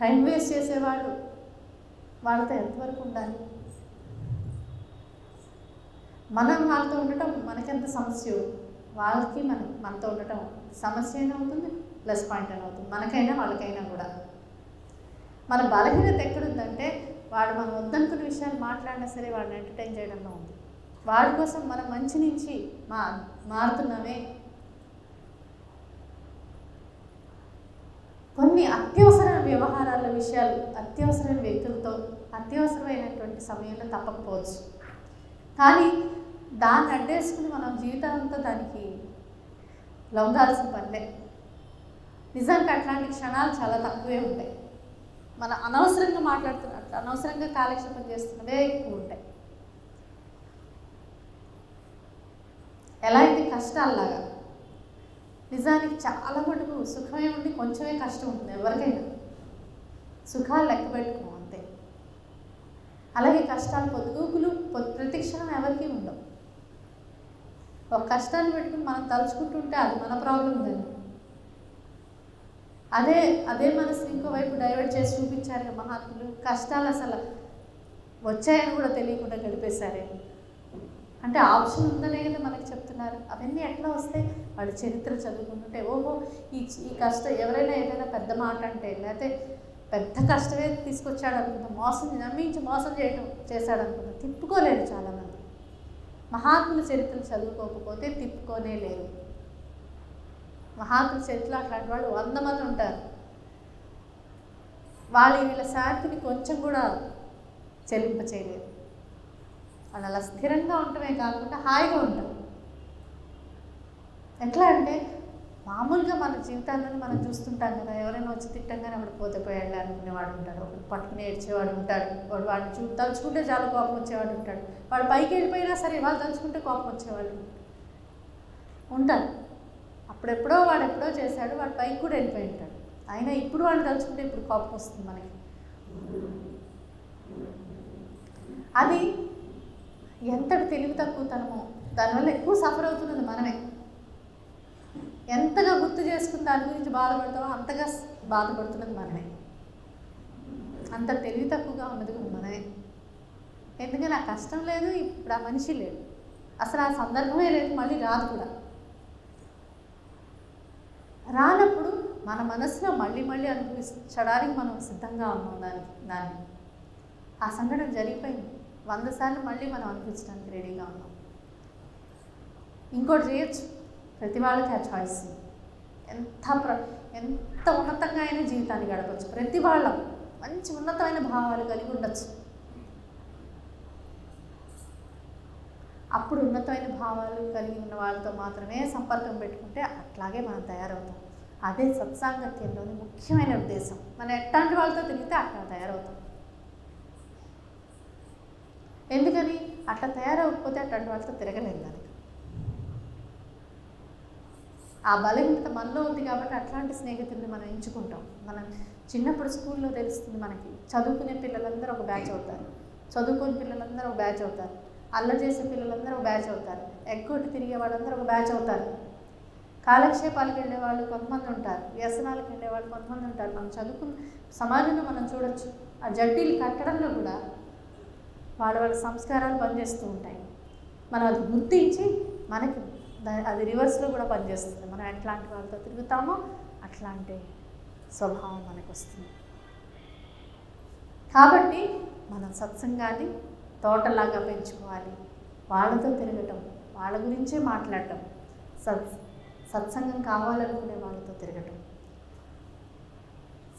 టైం వేస్ట్ చేసేవాళ్ళు వాళ్ళతో ఎంతవరకు ఉండాలి? మనం వాళ్ళతో ఉండటం మనకెంత సమస్య, వాళ్ళకి మనతో ఉండటం సమస్య అయినా అవుతుంది, ప్లస్ పాయింట్ అని అవుతుంది. మనకైనా వాళ్ళకైనా కూడా. మన బలహీనత ఎక్కడుందంటే వాడు మనం వద్దనుకున్న విషయాలు మాట్లాడినా సరే వాడిని ఎంటర్టైన్ చేయడంలో ఉంది. వాడి కోసం మనం మంచి నుంచి మారుతున్నామే. కొన్ని అత్యవసరమైన వ్యవహారాల విషయాలు అత్యవసరమైన వ్యక్తులతో అత్యవసరమైనటువంటి సమయంలో తప్పకపోవచ్చు. కానీ దాన్ని అడ్డేసుకుని మనం జీవితాంతా దానికి లొంగాల్సిన పనిలే. నిజానికి అట్లాంటి క్షణాలు చాలా తక్కువే ఉంటాయి. మనం అనవసరంగా మాట్లాడుతున్నట్టు అనవసరంగా కాలక్షేపం చేస్తున్నవే ఎక్కువ ఉంటాయి. ఎలా అయితే కష్టాల్లాగా నిజానికి చాలా మటుకు సుఖమే ఉండి కొంచెమే కష్టం ఉంటుంది ఎవరికైనా. సుఖాలు లెక్క పెట్టుకోం అంతే. అలాగే కష్టాలు పొద్దుగూకులు ప్రతి క్షణం ఎవరికీ ఉండవు. ఒక కష్టాన్ని పెట్టుకుని మనం తలుచుకుంటుంటే అది మన ప్రాబ్లం దాన్ని. అదే మనసు ఇంకోవైపు డైవర్ట్ చేసి చూపించారు మహాత్ములు. కష్టాలు అసలు వచ్చాయని కూడా తెలియకుండా గడిపేశారే. అంటే ఆప్షన్ ఉందనే కదా మనకి చెప్తున్నారు. అవన్నీ ఎట్లా వస్తాయి? వాడి చరిత్ర చదువుకుంటుంటే ఓహో ఈ కష్టం ఎవరైనా ఏదైనా పెద్ద మాట అంటే లేకపోతే పెద్ద కష్టమే తీసుకొచ్చాడు అనుకుందాం, నమ్మించి మోసం చేశాడు అనుకుందాం, తిప్పుకోలేరు చాలామంది. మహాత్ముల చరిత్రలు చదువుకోకపోతే తిప్పుకోనే లేరు. మహాత్ముల చరిత్రలో అట్లాంటి వాళ్ళు 100 మంది ఉంటారు. వీళ్ళ శాంతిని కొంచెం కూడా చెల్లింప చేయలేరు. వాళ్ళు అలా స్థిరంగా ఉండటమే కాకుండా హాయిగా ఉంటారు. ఎట్లా అంటే మామూలుగా మన జీవితాలను మనం చూస్తుంటాం కదా, ఎవరైనా వచ్చి తిట్టంగానే వాడు పోతే పోయాడు అనుకునేవాడు ఉంటాడు, ఒకటి పట్టుకుని ఏడ్చేవాడు ఉంటాడు, వాడిని తలుచుకుంటే చాలా కోపం వచ్చేవాడు ఉంటాడు, వాడు పైకి వెళ్ళిపోయినా సరే వాళ్ళు తలుచుకుంటే కోపం వచ్చేవాళ్ళు ఉంటారు. అప్పుడెప్పుడో వాడు ఎప్పుడో చేశాడు, వాడు పైకి కూడా వెళ్ళిపోయి ఉంటాడు. అయినా ఇప్పుడు వాడిని తలుచుకుంటే ఇప్పుడు కోపం వస్తుంది మనకి. అది ఎంతటి తెలివి తక్కువతనమో, దానివల్ల ఎక్కువ సఫర్ అవుతున్నది మనమే. ఎంతగా గుర్తు చేసుకుని దాని గురించి బాధపడతామో అంతగా బాధపడుతున్నది మనమే. అంత తెలివి తక్కువగా ఉన్నది మనమే. ఎందుకని ఆ కష్టం లేదు, ఇప్పుడు ఆ మనిషి లేడు, అసలు ఆ సందర్భమే లేదు, మళ్ళీ రాదు కూడా. రానప్పుడు మన మనసులో మళ్ళీ మళ్ళీ అనుభవించడానికి మనం సిద్ధంగా ఉన్నాం. దాన్ని ఆ సంఘటన జరిగిపోయింది 100 సార్లు మళ్ళీ మనం అనుభవించడానికి రెడీగా ఉన్నాం. ఇంకోటి చేయొచ్చు, ప్రతి వాళ్ళకి ఆ చాయిస్. ఎంత ఉన్నతంగా అయినా జీవితాన్ని గడపచ్చు. ప్రతి వాళ్ళం మంచి ఉన్నతమైన భావాలు కలిగి ఉండొచ్చు. అప్పుడు ఉన్నతమైన భావాలు కలిగి ఉన్న వాళ్ళతో మాత్రమే సంపర్కం పెట్టుకుంటే అట్లాగే మనం తయారవుతాం. అదే సత్సాంగత్యంలోని ముఖ్యమైన ఉద్దేశం. మనం ఎట్లాంటి వాళ్ళతో తిరిగితే అట్లా తయారవుతాం. ఎందుకని అట్లా తయారవకపోతే అట్లాంటి వాళ్ళతో తిరగలేదు. దానికి ఆ బలహీనత మనలో ఉంది కాబట్టి అట్లాంటి స్నేహితుల్ని మనం ఎంచుకుంటాం. మనం చిన్నప్పుడు స్కూల్లో తెలుస్తుంది మనకి, చదువుకునే పిల్లలందరూ ఒక బ్యాచ్ అవుతారు, చదువుకునే పిల్లలందరూ ఒక బ్యాచ్ అవుతారు, అల్లరి చేసే పిల్లలందరూ ఒక బ్యాచ్ అవుతారు, ఎగ్గొట్టి తిరిగే వాళ్ళందరూ ఒక బ్యాచ్ అవుతారు, కాలక్షేపాలకు వెళ్ళేవాళ్ళు కొంతమంది ఉంటారు, వ్యసనాలకు వెళ్ళేవాళ్ళు కొంతమంది ఉంటారు. మనం చదువుకున్న సమాజంలో మనం చూడొచ్చు, ఆ జడ్డీలు కట్టడంలో కూడా వాళ్ళ సంస్కారాలు పనిచేస్తూ ఉంటాయి. మనం అది గుర్తించి మనకి అది రివర్స్లో కూడా పనిచేస్తుంది. మనం ఎట్లాంటి వాళ్ళతో తిరుగుతామో అట్లాంటి స్వభావం మనకు వస్తుంది. కాబట్టి మనం సత్సంగాన్ని తోటలాగా పెంచుకోవాలి. వాళ్ళతో తిరగటం, వాళ్ళ గురించే మాట్లాడటం, సత్సంగం కావాలనుకునే వాళ్ళతో తిరగటం,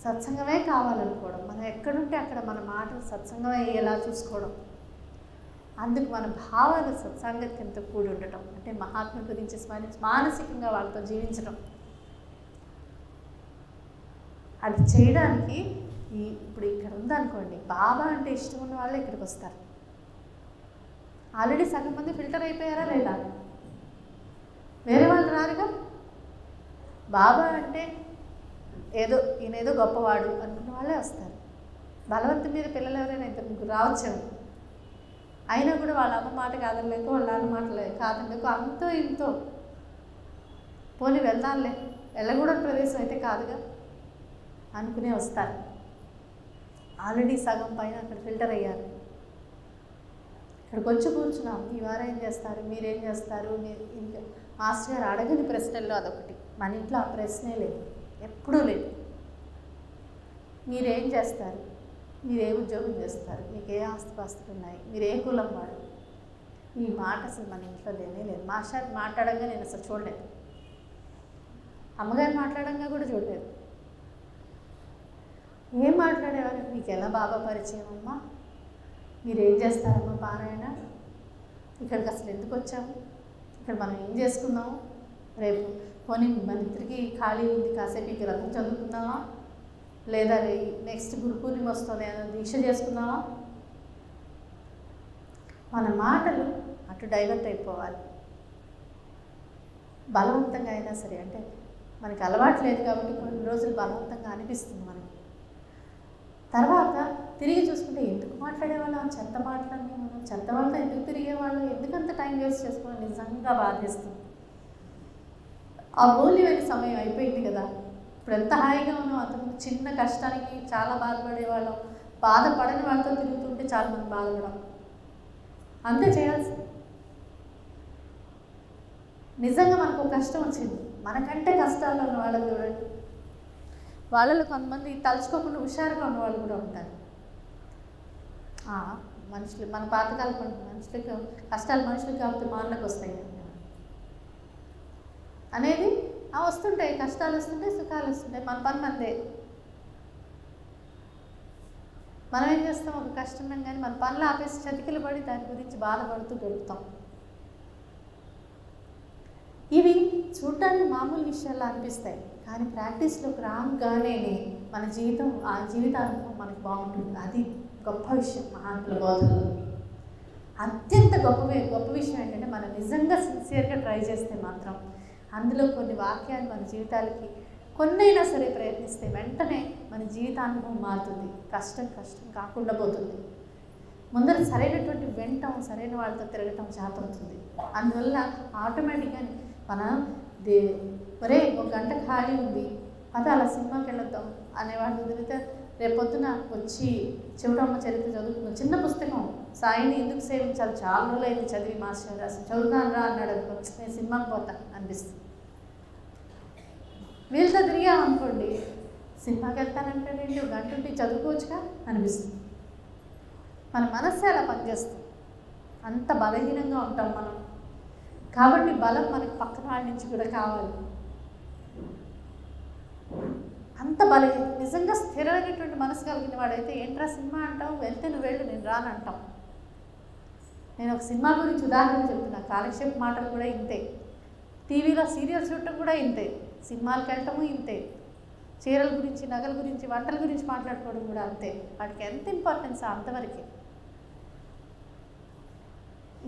సత్సంగమే కావాలనుకోవడం, మనం ఎక్కడుంటే అక్కడ మన మాటలు సత్సంగం అయ్యేలా చూసుకోవడం, అందుకు మన భావాలు సత్సాంగత్యంతో కూడి ఉండటం, అంటే మహాత్ముల గురించి స్మరించి మానసికంగా వాళ్ళతో జీవించడం. అది చేయడానికి ఇప్పుడు ఇక్కడ ఉందనుకోండి, బాబా అంటే ఇష్టం ఉన్న వాళ్ళు ఇక్కడికి వస్తారు. ఆల్రెడీ సగం మంది ఫిల్టర్ అయిపోయారా లేదా? వేరే వాళ్ళు రారుగా. బాబా అంటే ఈయనేదో గొప్పవాడు అనుకున్న వాళ్ళే వస్తారు. బలవంతం మీద పిల్లలు ఎవరైనా 2-3 రావచ్చేమో, అయినా కూడా వాళ్ళ అమ్మ మాట కాదనలేక, వాళ్ళ నాన్న మాట కాదనలేక, అంతో ఇంతో పోనీ వెళ్దాంలే, వెళ్ళకూడని ప్రదేశం అయితే కాదుగా అనుకునే వస్తారు. ఆల్రెడీ సగం పైన అక్కడ ఫిల్టర్ అయ్యారు. ఇక్కడికి వచ్చి కూర్చున్నాం, ఈ వారం ఏం చేస్తారు, మీరేం చేస్తారు, ఇంకా మాస్టర్ గారు అడగని ప్రశ్నల్లో అదొకటి. మన ఇంట్లో ఆ ప్రశ్నే లేదు, ఎప్పుడూ లేదు. మీరేం చేస్తారు, మీరు ఏ ఉద్యోగం చేస్తారు, మీకు ఏ ఆస్తిపాస్తులు ఉన్నాయి, మీరు ఏ కులం వాడు, ఈ మాట అసలు మన ఇంట్లో లేనే లేదు. మాస్టర్ మాట్లాడంగా నేను అసలు చూడలేదు, అమ్మగారు మాట్లాడంగా కూడా చూడలేదు. ఏం మాట్లాడేవారు? మీకు ఎలా బాబా పరిచయం అమ్మా, మీరేం చేస్తారమ్మా పారాయణ, ఇక్కడికి అసలు ఎందుకు వచ్చాము, ఇక్కడ మనం ఏం చేసుకుందాము, రేపు పోనీ మన ఇద్దరికి ఖాళీ ఉంది, కాసేపు ఈ గ్రంథం చదువుకుందామా, లేదా నెక్స్ట్ గురు పూర్ణిమ వస్తుంది దీక్ష చేసుకుందామా. మన మాటలు అటు డైవర్ట్ అయిపోవాలి. బలవంతంగా అయినా సరే, అంటే మనకి అలవాటు లేదు కాబట్టి కొన్ని రోజులు బలవంతంగా అనిపిస్తుంది మనకి. తర్వాత తిరిగి చూసుకుంటే ఎందుకు మాట్లాడేవాళ్ళం, చెత్త మాట్లాడి మనం చెత్త వాళ్ళతో ఎందుకు తిరిగేవాళ్ళం, ఎందుకంత టైం వేస్ట్ చేసుకోవడం నిజంగా బాధేస్తుంది. ఆ మూల్యమైన సమయం అయిపోయింది కదా. ఇప్పుడు ఎంత హాయిగా ఉన్నాం, అంతకుముందు చిన్న కష్టానికి చాలా బాధపడేవాళ్ళం. బాధపడని వాళ్ళతో తిరుగుతుంటే చాలా మంది బాధపడం. అంతే చేయాల్సింది. నిజంగా మనకు ఒక కష్టం వచ్చింది, మనకంటే కష్టాల్లో ఉన్న వాళ్ళని చూడండి. వాళ్ళలో కొంతమంది తలుచుకోకుండా హుషారుగా ఉన్న వాళ్ళు కూడా ఉంటారు. మనుషులు మన పాతకాలపు మనుషులకి కష్టాలు మనుషులకి కాబట్టి మానలకు వస్తాయి అనేది వస్తుంటాయి. కష్టాలు వస్తుంటాయి, సుఖాలు వస్తుంటాయి, మన పని మందే. మనం ఏం చేస్తాం, ఒక కష్టం కానీ మన పనులు ఆపేసి చతికిలు పడి దాని గురించి బాధపడుతూ గడుపుతాం. ఇవి చూడటానికి మామూలు విషయాల్లో అనిపిస్తాయి, కానీ ప్రాక్టీస్లోకి రాగానే మన జీవితం ఆ జీవితానుభవం మనకు బాగుంటుంది. అది గొప్ప విషయం. మహాత్ముల బోధనలు అత్యంత గొప్ప విషయం ఏంటంటే మనం నిజంగా సిన్సియర్గా ట్రై చేస్తే మాత్రం అందులో కొన్ని వాక్యాలు మన జీవితాలకి కొన్నైనా సరే ప్రయత్నిస్తే వెంటనే మన జీవితానుభవం మారుతుంది. కష్టం కాకుండా పోతుంది. ముందర సరైనటువంటి వినటం, సరైన వాళ్ళతో తిరగటం చేతవుతుంది. అందువల్ల ఆటోమేటిక్గా మన ఒరే ఒక గంట ఖాళీ ఉంది, అది అలా సినిమాకి వెళ్ళొద్దాం అనేవాడు వదిలితే రేపొద్దున వచ్చి చెవిటమ్మ చరిత్ర చదువుకున్నాం. చిన్న పుస్తకం, సాయిని ఎందుకు సేవించాలి, చాలా రోజులైంది చదివి మాస్టర్ రాసి చదువుతాను రా అన్నాడు అనుకో, నేను సినిమాకి పోతాను అనిపిస్తుంది. వీళ్ళతో తిరిగామనుకోండి, సినిమాకి వెళ్తానంటే నేను గంట ఉంటే చదువుకోవచ్చుగా అనిపిస్తుంది. మన మనస్సు అలా పనిచేస్తుంది. అంత బలహీనంగా ఉంటాం మనం. కాబట్టి బలం మనకు పక్కన వాళ్ళ నుంచి కూడా కావాలి. అంత బలహీన నిజంగా స్థిరమైనటువంటి మనసు కలిగిన వాడైతే ఏంట్రా సినిమా అంటావు, వెళ్తే నువ్వు వెళ్ళు నేను రాను అంటాం. నేను ఒక సినిమా గురించి ఉదాహరణ చెప్తున్నా. కాలక్షేప మాటలు కూడా ఇంతే, టీవీలో సీరియల్స్ చూడటం కూడా ఇంతే, సినిమాలకు వెళ్ళటము ఇంతే, చీరల గురించి, నగల గురించి, వంటల గురించి మాట్లాడుకోవడం కూడా అంతే. వాటికి ఎంత ఇంపార్టెన్స్ అంతవరకే.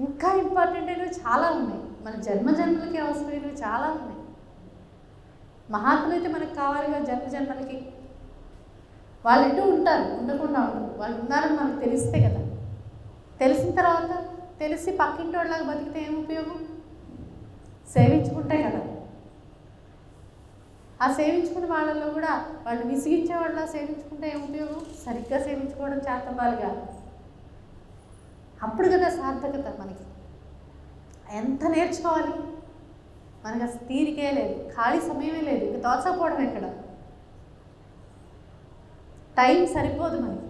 ఇంకా ఇంపార్టెంట్ అయినవి చాలా ఉన్నాయి, మన జన్మలకి అవసరమైనవి చాలా ఉన్నాయి. మహాత్ములు అయితే మనకు కావాలిగా జన్మలకి. వాళ్ళు ఎటు ఉంటారు, ఉండకుండా ఉంటారు. వాళ్ళు ఉన్నారని మనకు తెలిస్తే కదా. తెలిసిన తర్వాత తెలిసి పక్కింటి వాళ్ళలాగా బతికితే ఏం ఉపయోగం? సేవించుకుంటే కదా. ఆ సేవించుకునే వాళ్ళల్లో కూడా వాళ్ళు విసిగించే వాళ్ళ సేవించుకుంటే ఏం ఉపయోగం? సరిగ్గా సేవించుకోవడం చేతవ్వాలిగా. అప్పుడు కదా సార్థకత మనకి. ఎంత నేర్చుకోవాలి, మనకు అసలు తీరికే లేదు, ఖాళీ సమయమే లేదు, ఇంకా తోచకపోవడం ఎక్కడ. టైం సరిపోదు మనకి,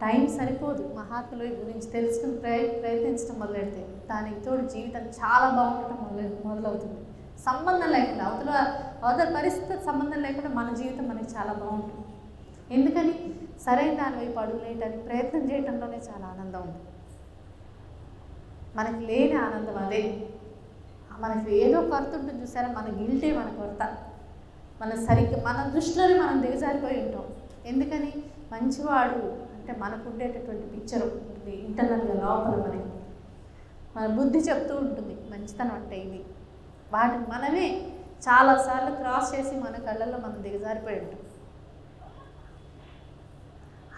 టైం సరిపోదు. మహాత్ముల గురించి తెలుసుకుని ప్రయత్నించడం మొదలెడితే దానికి తోడు జీవితం చాలా బాగుండటం మొదలవుతుంది. సంబంధం లేకుండా, అవతల పరిస్థితి సంబంధం లేకుండా మన జీవితం మనకి చాలా బాగుంటుంది. ఎందుకని? సరైన దాని వైపు అడుగులేయటానికి ప్రయత్నం చేయటంలోనే చాలా ఆనందం ఉంది. మనకి లేని ఆనందం అదే. మనకి ఏదో కొరత ఉంటుంది చూసారా, మన గిల్టే మన కొరత. మన దృష్టిలోనే మనం దిగజారిపోయి ఉంటాం. ఎందుకని? మంచివాడు అంటే మనకు ఉండేటటువంటి పిక్చర్ ఉంటుంది ఇంటర్నల్గా లోపల. మన బుద్ధి చెప్తూ ఉంటుంది మంచితనం అంటే ఇది. వాటిని మనమే చాలాసార్లు క్రాస్ చేసి మన కళ్ళల్లో మనం దిగజారిపోయి ఉంటాం.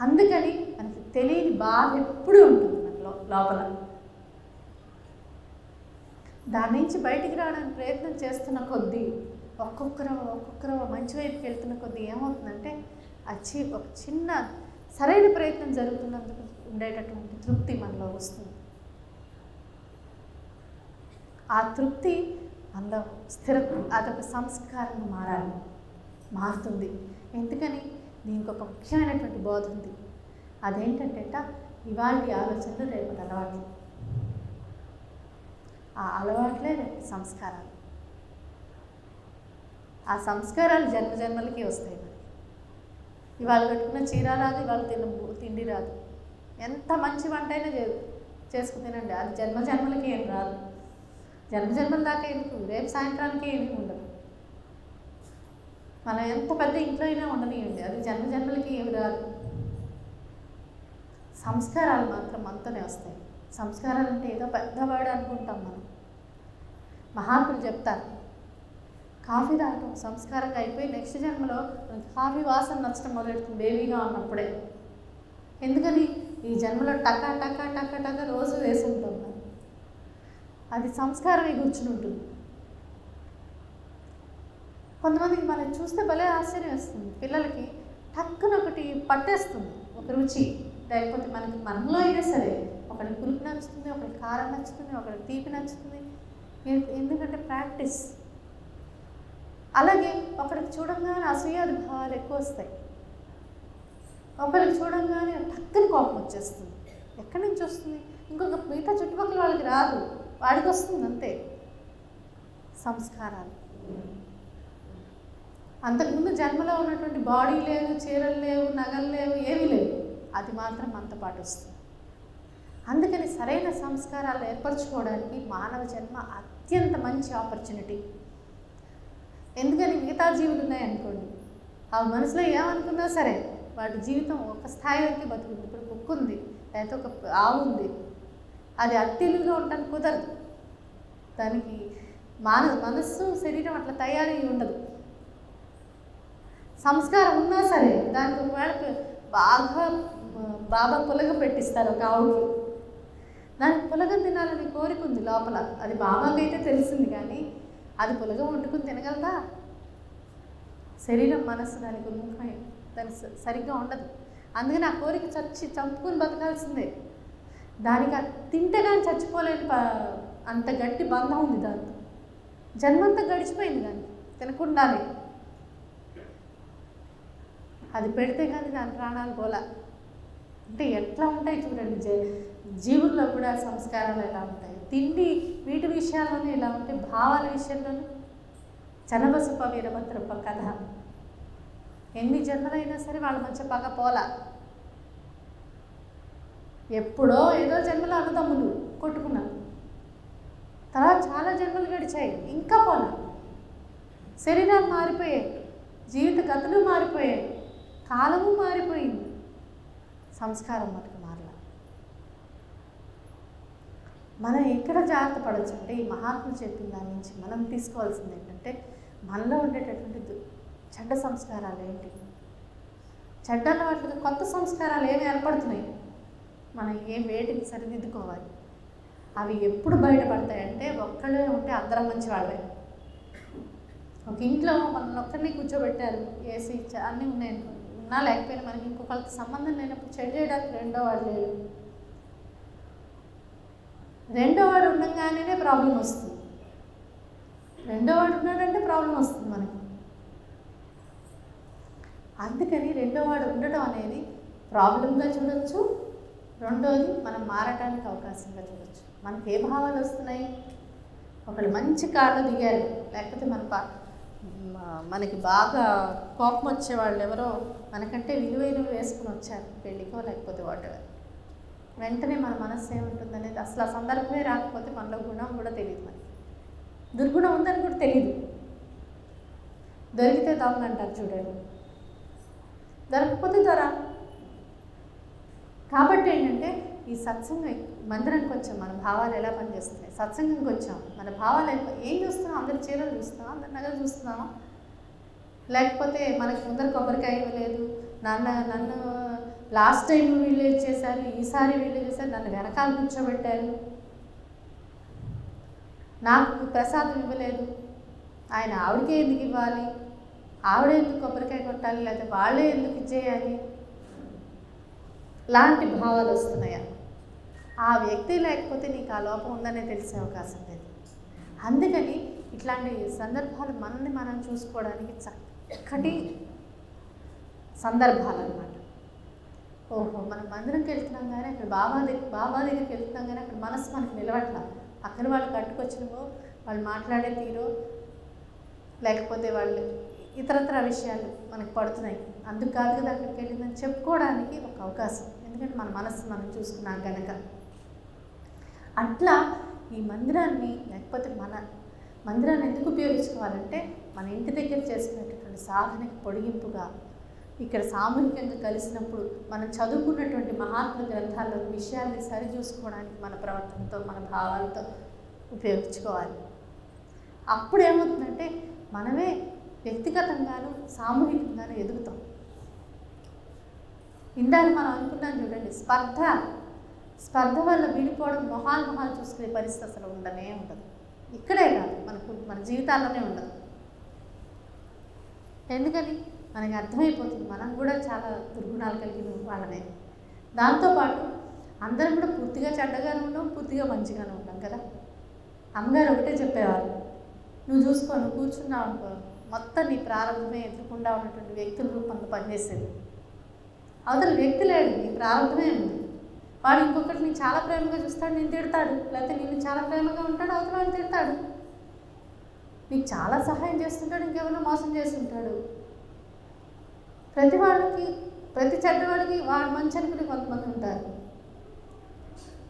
అందుకని మనకి తెలియని బాధ ఎప్పుడూ ఉంటుంది మన లోపల. దాని నుంచి బయటికి రావడానికి ప్రయత్నం చేస్తున్న కొద్దీ ఒక్కొక్కరు మంచి వైపుకి వెళ్తున్న కొద్దీ ఏమవుతుందంటే ఒక చిన్న సరైన ప్రయత్నం జరుగుతున్నందుకు ఉండేటటువంటి తృప్తి మనలో వస్తుంది. ఆ తృప్తి మనలో అదొక సంస్కారంగా మారుతుంది. ఎందుకని? దీనికి ఒక ముఖ్యమైనటువంటి బోధ ఉంది. అదేంటంటే ఇవాళ ఆలోచనలు రేపటి అలవాట్లు. ఆ అలవాట్లే సంస్కారాలు. ఆ సంస్కారాలు జన్మలకి వస్తాయి. ఇవాళ కట్టుకున్న చీర రాదు, ఇవాళ తిండి రాదు. ఎంత మంచి వంట అయినా చేసుకు తినండి, అది జన్మలకి ఏం రాదు. జన్మల దాకా ఎందుకు, రేపు సాయంత్రానికి ఏమీ ఉండదు. మనం ఎంత పెద్ద ఇంట్లో అయినా ఉండనివ్వండి, అది జన్మలకి ఏమి రాదు. సంస్కారాలు మాత్రం మనతోనే వస్తాయి. సంస్కారాలు అంటే ఏదో పెద్దవాడు అనుకుంటాం మనం. మహాత్ములు చెప్తారు, కాఫీ తాగటం సంస్కారంగా అయిపోయి నెక్స్ట్ జన్మలో కాఫీ వాసన నచ్చడం మొదలెడుతుంది బేబీగా ఉన్నప్పుడే. ఎందుకని ఈ జన్మలో టకా టకా టకా టకా రోజు వేసుకుంటాం, అది సంస్కారమే కూర్చుని ఉంటుంది. కొంతమందికి మనం చూస్తే భలే ఆశ్చర్యం వేస్తుంది, పిల్లలకి టక్కున ఒకటి పట్టేస్తుంది, ఒక రుచి. లేకపోతే మనకి మనలో అయినా సరే ఒకరికి పులుపు నచ్చుతుంది, ఒకరికి కారం నచ్చుతుంది, ఒకరికి తీపి నచ్చుతుంది. ఎందుకంటే ప్రాక్టీస్. అలాగే ఒకరికి చూడంగానే అసూయాది భావాలు ఎక్కువ వస్తాయి, ఒకరికి చూడంగానే టక్కున కోపం వచ్చేస్తుంది. ఎక్కడి నుంచి వస్తుంది? ఇంకొక మిగతా చుట్టుపక్కల వాళ్ళకి రాదు, వాడికి వస్తుంది అంతే. సంస్కారాలు. అంతకుముందు జన్మలో ఉన్నటువంటి బాడీ లేదు, చీరలు లేవు, నగలు లేవు, ఏమీ లేవు, అది మాత్రం మనతో పాటు వస్తుంది. అందుకని సరైన సంస్కారాలు ఏర్పరచుకోవడానికి మానవ జన్మ అత్యంత మంచి ఆపర్చునిటీ. ఎందుకని మిగతా జీవులు ఉన్నాయనుకోండి, ఆ మనసులో ఏమనుకున్నా సరే వాటి జీవితం ఒక స్థాయి వరకు బతుకుంది. ఇప్పుడు కుక్క ఉంది, లేకపోతే ఒక ఆవు ఉంది, అది అత్తిలుగా ఉండడానికి కుదరదు. దానికి మనస్సు శరీరం అట్లా తయారీ ఉండదు. సంస్కారం ఉన్నా సరే దానికి ఒకవేళ బాగా పులగ పెట్టిస్తారు ఒక ఆవుకి, దానికి పులగం తినాలని కోరిక ఉంది లోపల, అది బాబాకైతే తెలిసింది, కానీ అది పులగం వండుకుని తినగలదా? శరీరం మనస్సు దానికి ఉన్ముఖమై దానికి సరిగ్గా ఉండదు. అందుకని ఆ కోరిక చంపుకుని బతకాల్సిందే. దానికి తింటే కానీ చచ్చిపోలేని అంత గట్టి బంధం ఉంది దాంతో. జన్మంతా గడిచిపోయింది దానికి తినకుండానే. అది పెడితే కానీ దాని ప్రాణాలు పోలా. అంటే ఎట్లా ఉంటాయి చూడండి, జీవుల్లో కూడా సంస్కారాలు ఎలా ఉంటాయి. తిండి వీటి విషయాల్లోనే ఎలా ఉంటాయి, భావాల విషయంలోనూ. చనబసుప వీరభద్రప్ప కథ, ఎన్ని జన్మలైనా సరే వాళ్ళ మధ్య పగ పోలా. ఎప్పుడో ఏదో జన్మలో అన్నదమ్ములు కొట్టుకున్నారు, తర్వాత చాలా జన్మలు గడిచాయి, ఇంకా పోలా. శరీరాలు మారిపోయాయి, జీవిత గతులు మారిపోయాయి, కాలము మారిపోయింది, సంస్కారం మటుకు మారల. మనం ఎక్కడ జాగ్రత్త పడవచ్చు అంటే, ఈ మహాత్ములు చెప్పిన దాని నుంచి మనం తీసుకోవాల్సింది ఏంటంటే, మనలో ఉండేటటువంటి చెడ్డ సంస్కారాలు ఏంటి, చెడ్డ అలవాట్లుగా కొత్త సంస్కారాలు ఏమి ఏర్పడుతున్నాయి, మనం వేటిని సరిదిద్దుకోవాలి. అవి ఎప్పుడు బయటపడతాయంటే, ఒక్కళ్ళే ఉంటే అందరం మంచి వాళ్ళే. ఒక ఇంట్లో మనల్ని ఒక్కరిని కూర్చోబెట్టారు, ఏసీ అన్నీ ఉన్నాయనుకోండి, ఉన్నా లేకపోయినా మనకి ఇంకొకరికి సంబంధం లేనప్పుడు చెడు చేయడానికి రెండో వాడు లేడు. రెండో వాడు ఉండగానే ప్రాబ్లం వస్తుంది, రెండో వాడు ఉన్నాడంటే ప్రాబ్లం వస్తుంది మనకి. అందుకని రెండో వాడు ఉండడం అనేది ప్రాబ్లంగా చూడొచ్చు, రెండోది మనం మారటానికి అవకాశంగా చూడొచ్చు. మనకి ఏ భావాలు వస్తున్నాయి, ఒకళ్ళు మంచి కార్లో దిగారు, లేకపోతే మనకి బాగా కోపం వచ్చేవాళ్ళు ఎవరో మనకంటే విలువైనవి వేసుకుని వచ్చారు పెళ్ళికో లేకపోతే వాటెవర్, వెంటనే మన మనస్సు ఏముంటుంది అనేది అసలు ఆ సందర్భమే రాకపోతే మనలో గుణం కూడా తెలియదు, మనకి దుర్గుణం ఉందని కూడా తెలియదు. దొరికితే దొంగ అంటారు చూడండి, దొరకకపోతే దొర. కాబట్టి ఏంటంటే ఈ సత్సంగం మందిరానికి వచ్చాం, మన భావాలు ఎలా పనిచేస్తున్నాయి, సత్సంగంకి వచ్చాం, మన భావాలు ఏం చూస్తున్నాం, అందరి చీరలు చూస్తున్నాం, అందరి నగలు చూస్తున్నామా, లేకపోతే మనకి ముందర కొబ్బరికాయ ఇవ్వలేదు, నన్ను లాస్ట్ టైం వీళ్ళు చేశారు, ఈసారి వీళ్ళు చేశారు, నన్ను వెనకాల కూర్చోబెట్టారు, నాకు ప్రసాదం ఇవ్వలేదు, ఆయన ఆవిడకే ఎందుకు ఇవ్వాలి, ఆవిడే ఎందుకు కొబ్బరికాయ కొట్టాలి, లేకపోతే వాళ్ళే ఎందుకు ఇచ్చేయాలి, లాంటి భావాలు వస్తున్నాయా? ఆ వ్యక్తి లేకపోతే నీకు ఆ లోపం ఉందనే తెలిసే అవకాశం లేదు. అందుకని ఇట్లాంటి సందర్భాలు మనల్ని మనం చూసుకోవడానికి చక్కటి సందర్భాలు అన్నమాట. ఓహో, మనం మందిరంకి వెళ్తున్నాం కానీ అక్కడ బాబా దగ్గరికి వెళ్తున్నాం కానీ అక్కడ మనసు మనకి నిలవట్ల. అక్కడ వాళ్ళు కట్టుకొచ్చినవో, వాళ్ళు మాట్లాడే తీరో, లేకపోతే వాళ్ళు ఇతరత్ర విషయాలు మనకు పడుతున్నాయి. అందుకు కాదు కదా అక్కడికి వెళ్ళిందని చెప్పుకోవడానికి ఒక అవకాశం, ఎందుకంటే మన మనస్సు మనం చూసుకున్నాం కనుక. అట్లా ఈ మందిరాన్ని, లేకపోతే మన మందిరాన్ని ఎందుకు ఉపయోగించుకోవాలంటే, మన ఇంటి దగ్గర చేసుకునేటటువంటి సాధనకి పొడిగింపుగా ఇక్కడ సామూహికంగా కలిసినప్పుడు మనం చదువుకున్నటువంటి మహాత్మ గ్రంథాల్లో విషయాల్ని సరిచూసుకోవడానికి మన ప్రవర్తనతో, మన భావాలతో ఉపయోగించుకోవాలి. అప్పుడు ఏమవుతుందంటే మనమే వ్యక్తిగతంగాను సామూహికంగాను ఎదుగుతాం. ఇందాక మనం అనుకున్నాం చూడండి, స్పర్ధ వల్ల విడిపోవడం, మొహాలు చూసుకునే పరిస్థితి అసలు ఉండనే ఉండదు. ఇక్కడే కాదు, మన జీవితాల్లోనే ఉండదు. ఎందుకని మనకి అర్థమైపోతుంది మనం కూడా చాలా దుర్గుణాలు కలిగిన వాళ్ళమే. దాంతోపాటు అందరం కూడా పూర్తిగా చెడ్డగానే ఉన్నాం, పూర్తిగా మంచిగానే ఉన్నాం కదా. అమ్మగారు ఒకటే చెప్పేవారు, నువ్వు చూసుకో, నువ్వు కూర్చున్నావు అనుకో, మొత్తం నీ ప్రారంభమే ఎదుర్కొండా ఉన్నటువంటి వ్యక్తుల రూపంలో పనిచేసేది. అవతల వ్యక్తి లేడు, నీ ప్రారంభమే ఉంది. వాడు ఇంకొకటి నేను చాలా ప్రేమగా చూస్తాడు, నేను తిడతాడు. లేకపోతే నేను చాలా ప్రేమగా ఉంటాడు, అవతల వాడిని తిడతాడు. నీకు చాలా సహాయం చేస్తుంటాడు, ఇంకెవరినో మోసం చేస్తుంటాడు. ప్రతి చెడ్డవాడికి వాడు మంచి అనుకుని కొంతమంది ఉంటారు.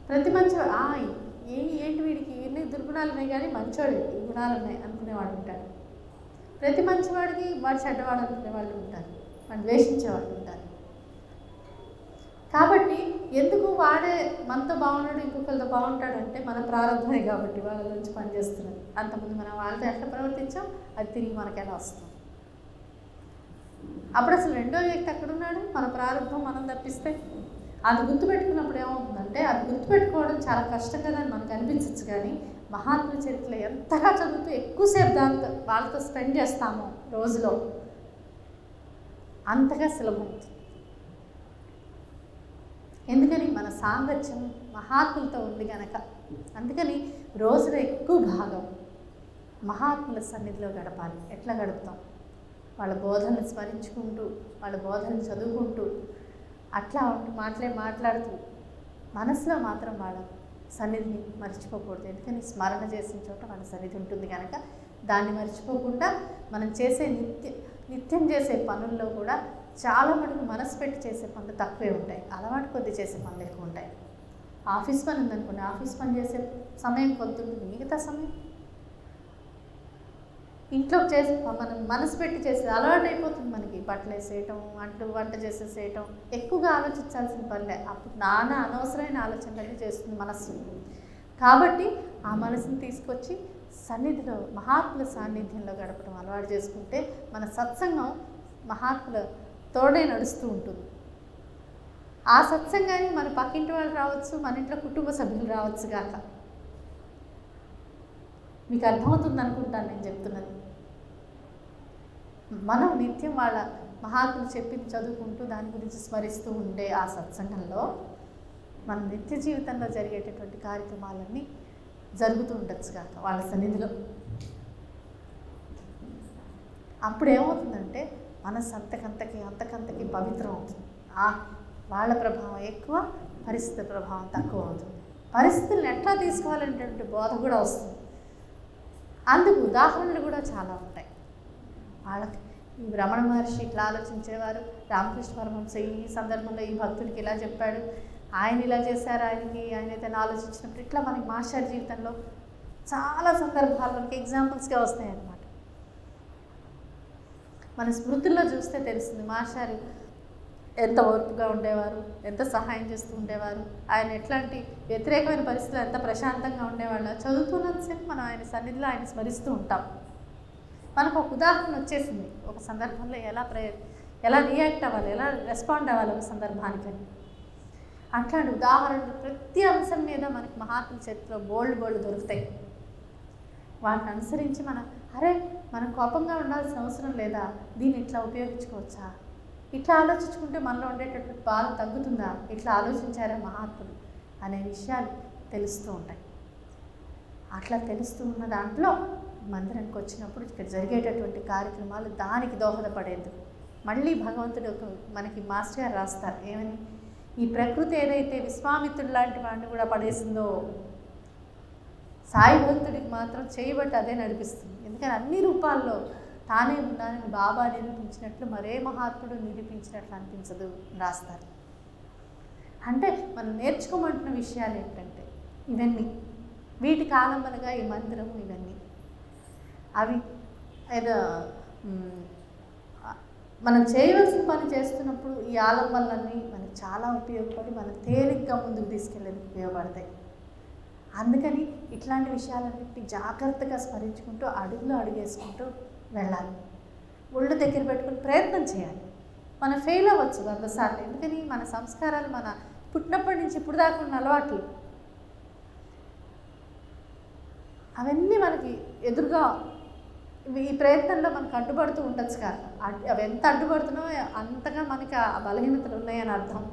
ప్రతి మంచి ఏంటి వీడికి ఎన్ని దుర్గుణాలు ఉన్నాయి కానీ మంచోడు ఈ గుణాలు ఉన్నాయి అనుకునేవాడు ఉంటాడు. ప్రతి మంచివాడికి వాడు చెడ్డవాడు అనుకునే వాళ్ళు ఉంటారు, వాడు ద్వేషించేవాళ్ళు ఉంటారు. కాబట్టి ఎందుకు వాడే మనతో బాగున్నాడు ఇంకొకరితో బాగుంటాడంటే మన ప్రారంభమే కాబట్టి వాళ్ళ నుంచి పనిచేస్తున్నది. అంతకుముందు మనం వాళ్ళతో ఎట్లా ప్రవర్తించాం అది తిరిగి మనకి ఎలా వస్తుంది. అప్పుడు అసలు రెండో వ్యక్తి ఎక్కడున్నాడు? మన ప్రారంభం మనం తప్పిస్తే. అది గుర్తుపెట్టుకున్నప్పుడు ఏమవుతుందంటే, అది గుర్తుపెట్టుకోవడం చాలా కష్టం కదా అని మనకు అనిపించవచ్చు. కానీ మహాత్ముల చరిత్రలో ఎంతగా చదువుతూ ఎక్కువసేపు వాళ్ళతో స్పెండ్ చేస్తామో రోజులో అంతగా సులభం. ఎందుకని మన సాంగత్యం మహాత్ములతో ఉంది కనుక. అందుకని రోజులో ఎక్కువ భాగం మహాత్ముల సన్నిధిలో గడపాలి. ఎట్లా గడుపుతాం? వాళ్ళ బోధనలు స్మరించుకుంటూ, వాళ్ళ బోధనలు చదువుకుంటూ, అట్లా మాట్లాడుతూ మనసులో మాత్రం వాళ్ళ సన్నిధిని మర్చిపోకూడదు. ఎందుకని స్మరణ చేసిన చోట వాళ్ళ సన్నిధి ఉంటుంది కనుక దాన్ని మర్చిపోకుండా మనం చేసే నిత్యం చేసే పనుల్లో కూడా చాలా మటుకు మనసు పెట్టి చేసే పనులు తక్కువే ఉంటాయి, అలవాటు కొద్ది చేసే పనులు ఎక్కువ ఉంటాయి. ఆఫీస్ పని ఉందనుకోండి, ఆఫీస్ పని చేసే సమయం కొంత ఉంటుంది, మిగతా సమయం ఇంట్లో మనం మనసు పెట్టి చేసేది అలవాటు అయిపోతుంది. మనకి బట్టలు వేసేయటం, వంట చేసేసేయటం, ఎక్కువగా ఆలోచించాల్సిన పనిలే. అప్పుడు నానా అనవసరమైన ఆలోచనలన్నీ చేస్తుంది మనస్సు. కాబట్టి ఆ మనసుని తీసుకొచ్చి సన్నిధిలో మహాత్ముల సాన్నిధ్యంలో గడపడం అలవాటు చేసుకుంటే మన సత్సంగం మహాత్ముల తోడే నడుస్తూ ఉంటుంది. ఆ సత్సంగానికి మన పక్కింటి వాళ్ళు రావచ్చు, మన ఇంట్లో కుటుంబ సభ్యులు రావచ్చు కాక. మీకు అర్థమవుతుంది అనుకుంటాను నేను చెప్తున్నది. మనం నిత్యం వాళ్ళ మహాత్ములు చెప్పింది చదువుకుంటూ దాని గురించి స్మరిస్తూ ఉండే ఆ సత్సంగంలో మన నిత్య జీవితంలో జరిగేటటువంటి కార్యక్రమాలన్నీ జరుగుతూ ఉండొచ్చు కాక వాళ్ళ సన్నిధిలో. అప్పుడు ఏమవుతుందంటే మనసు అంతకంతకి పవిత్రం అవుతుంది. వాళ్ళ ప్రభావం ఎక్కువ, పరిస్థితి ప్రభావం తక్కువ అవుతుంది. పరిస్థితులను ఎట్లా తీసుకోవాలనేటువంటి బోధ కూడా వస్తుంది. అందుకు ఉదాహరణలు కూడా చాలా ఉంటాయి. వాళ్ళకి ఈ రమణ మహర్షి ఇట్లా ఆలోచించేవారు, రామకృష్ణ పరమహంస ఈ సందర్భంలో ఈ భక్తుడికి ఇలా చెప్పాడు, ఆయన ఇలా చేశారు, ఆయన ఏదైనా ఆలోచించినప్పుడు ఇట్లా మనకి మాస్టర్ జీవితంలో చాలా సందర్భాలు మనకి ఎగ్జాంపుల్స్గా వస్తాయి అన్నమాట. మన స్మృతుల్లో చూస్తే తెలుస్తుంది మాస్టర్ ఎంత ఓర్పుగా ఉండేవారు, ఎంత సహాయం చేస్తూ ఉండేవారు, ఆయన ఎట్లాంటి వ్యతిరేకమైన పరిస్థితులు ఎంత ప్రశాంతంగా ఉండేవాళ్ళు. చదువుతున్నంతసేపు మనం ఆయన సన్నిధిలో ఆయన స్మరిస్తూ ఉంటాం. మనకు ఒక ఉదాహరణ వచ్చేసింది, ఒక సందర్భంలో ఎలా రియాక్ట్ అవ్వాలి, ఎలా రెస్పాండ్ అవ్వాలి ఒక సందర్భానికి. అట్లాంటి ఉదాహరణలు ప్రతి అంశం మీద మనకి మహాత్ముల చరిత్రలో బోల్డ్ దొరుకుతాయి. వాటిని అనుసరించి మనం కోపంగా ఉండాల్సిన అవసరం లేదా, దీన్ని ఇట్లా ఉపయోగించుకోవచ్చా, ఇట్లా ఆలోచించుకుంటే మనలో ఉండేటటువంటి బాధ తగ్గుతుందా, ఇట్లా ఆలోచించారా మహాత్ములు అనే విషయాలు తెలుస్తూ ఉంటాయి. అట్లా తెలుస్తూ ఉన్న దాంట్లో మందిరానికి వచ్చినప్పుడు ఇక్కడ జరిగేటటువంటి కార్యక్రమాలు దానికి దోహదపడేందుకు మళ్ళీ భగవంతుడు మనకి మాస్టర్ గారు రాస్తారు ఏమని, ఈ ప్రకృతి ఏదైతే విశ్వామిత్రుడు లాంటి వాడిని కూడా పడేసిందో సాయి భక్తుడికి మాత్రం చేయబట్టి అదే నడిపిస్తుంది. ఎందుకని అన్ని రూపాల్లో తానే ఉన్నానని బాబా నిరూపించినట్లు మరే మహాత్ముడు నిరూపించినట్లు అనిపించదు రాస్తారు. అంటే మనం నేర్చుకోమంటున్న విషయాలు ఏంటంటే ఇవన్నీ, వీటి కాలంబనగా ఈ మందిరం ఇవన్నీ అవి ఏదో మనం చేయవలసిన పని చేస్తున్నప్పుడు ఈ ఆలంబనలన్నీ మనకు చాలా ఉపయోగపడి మనం తేలిగ్గా ముందుకు తీసుకెళ్ళేందుకు ఉపయోగపడతాయి. అందుకని ఇట్లాంటి విషయాలన్నింటినీ జాగ్రత్తగా స్మరించుకుంటూ అడుగులో అడుగేసుకుంటూ వెళ్ళాలి. ఒళ్ళు దగ్గర పెట్టుకుని ప్రయత్నం చేయాలి. మనం ఫెయిల్ అవ్వచ్చు 100 సార్లు. ఎందుకని మన సంస్కారాలు మన పుట్టినప్పటి నుంచి ఇప్పుడు దాకా ఉన్న అలవాట్లు అవన్నీ మనకి ఎదురుగా ఈ ప్రయత్నంలో మనకు అడ్డుపడుతూ ఉండొచ్చు కాదు. అవి ఎంత అడ్డుపడుతున్నాయో అంతగా మనకి ఆ బలహీనతలు ఉన్నాయని అర్థం.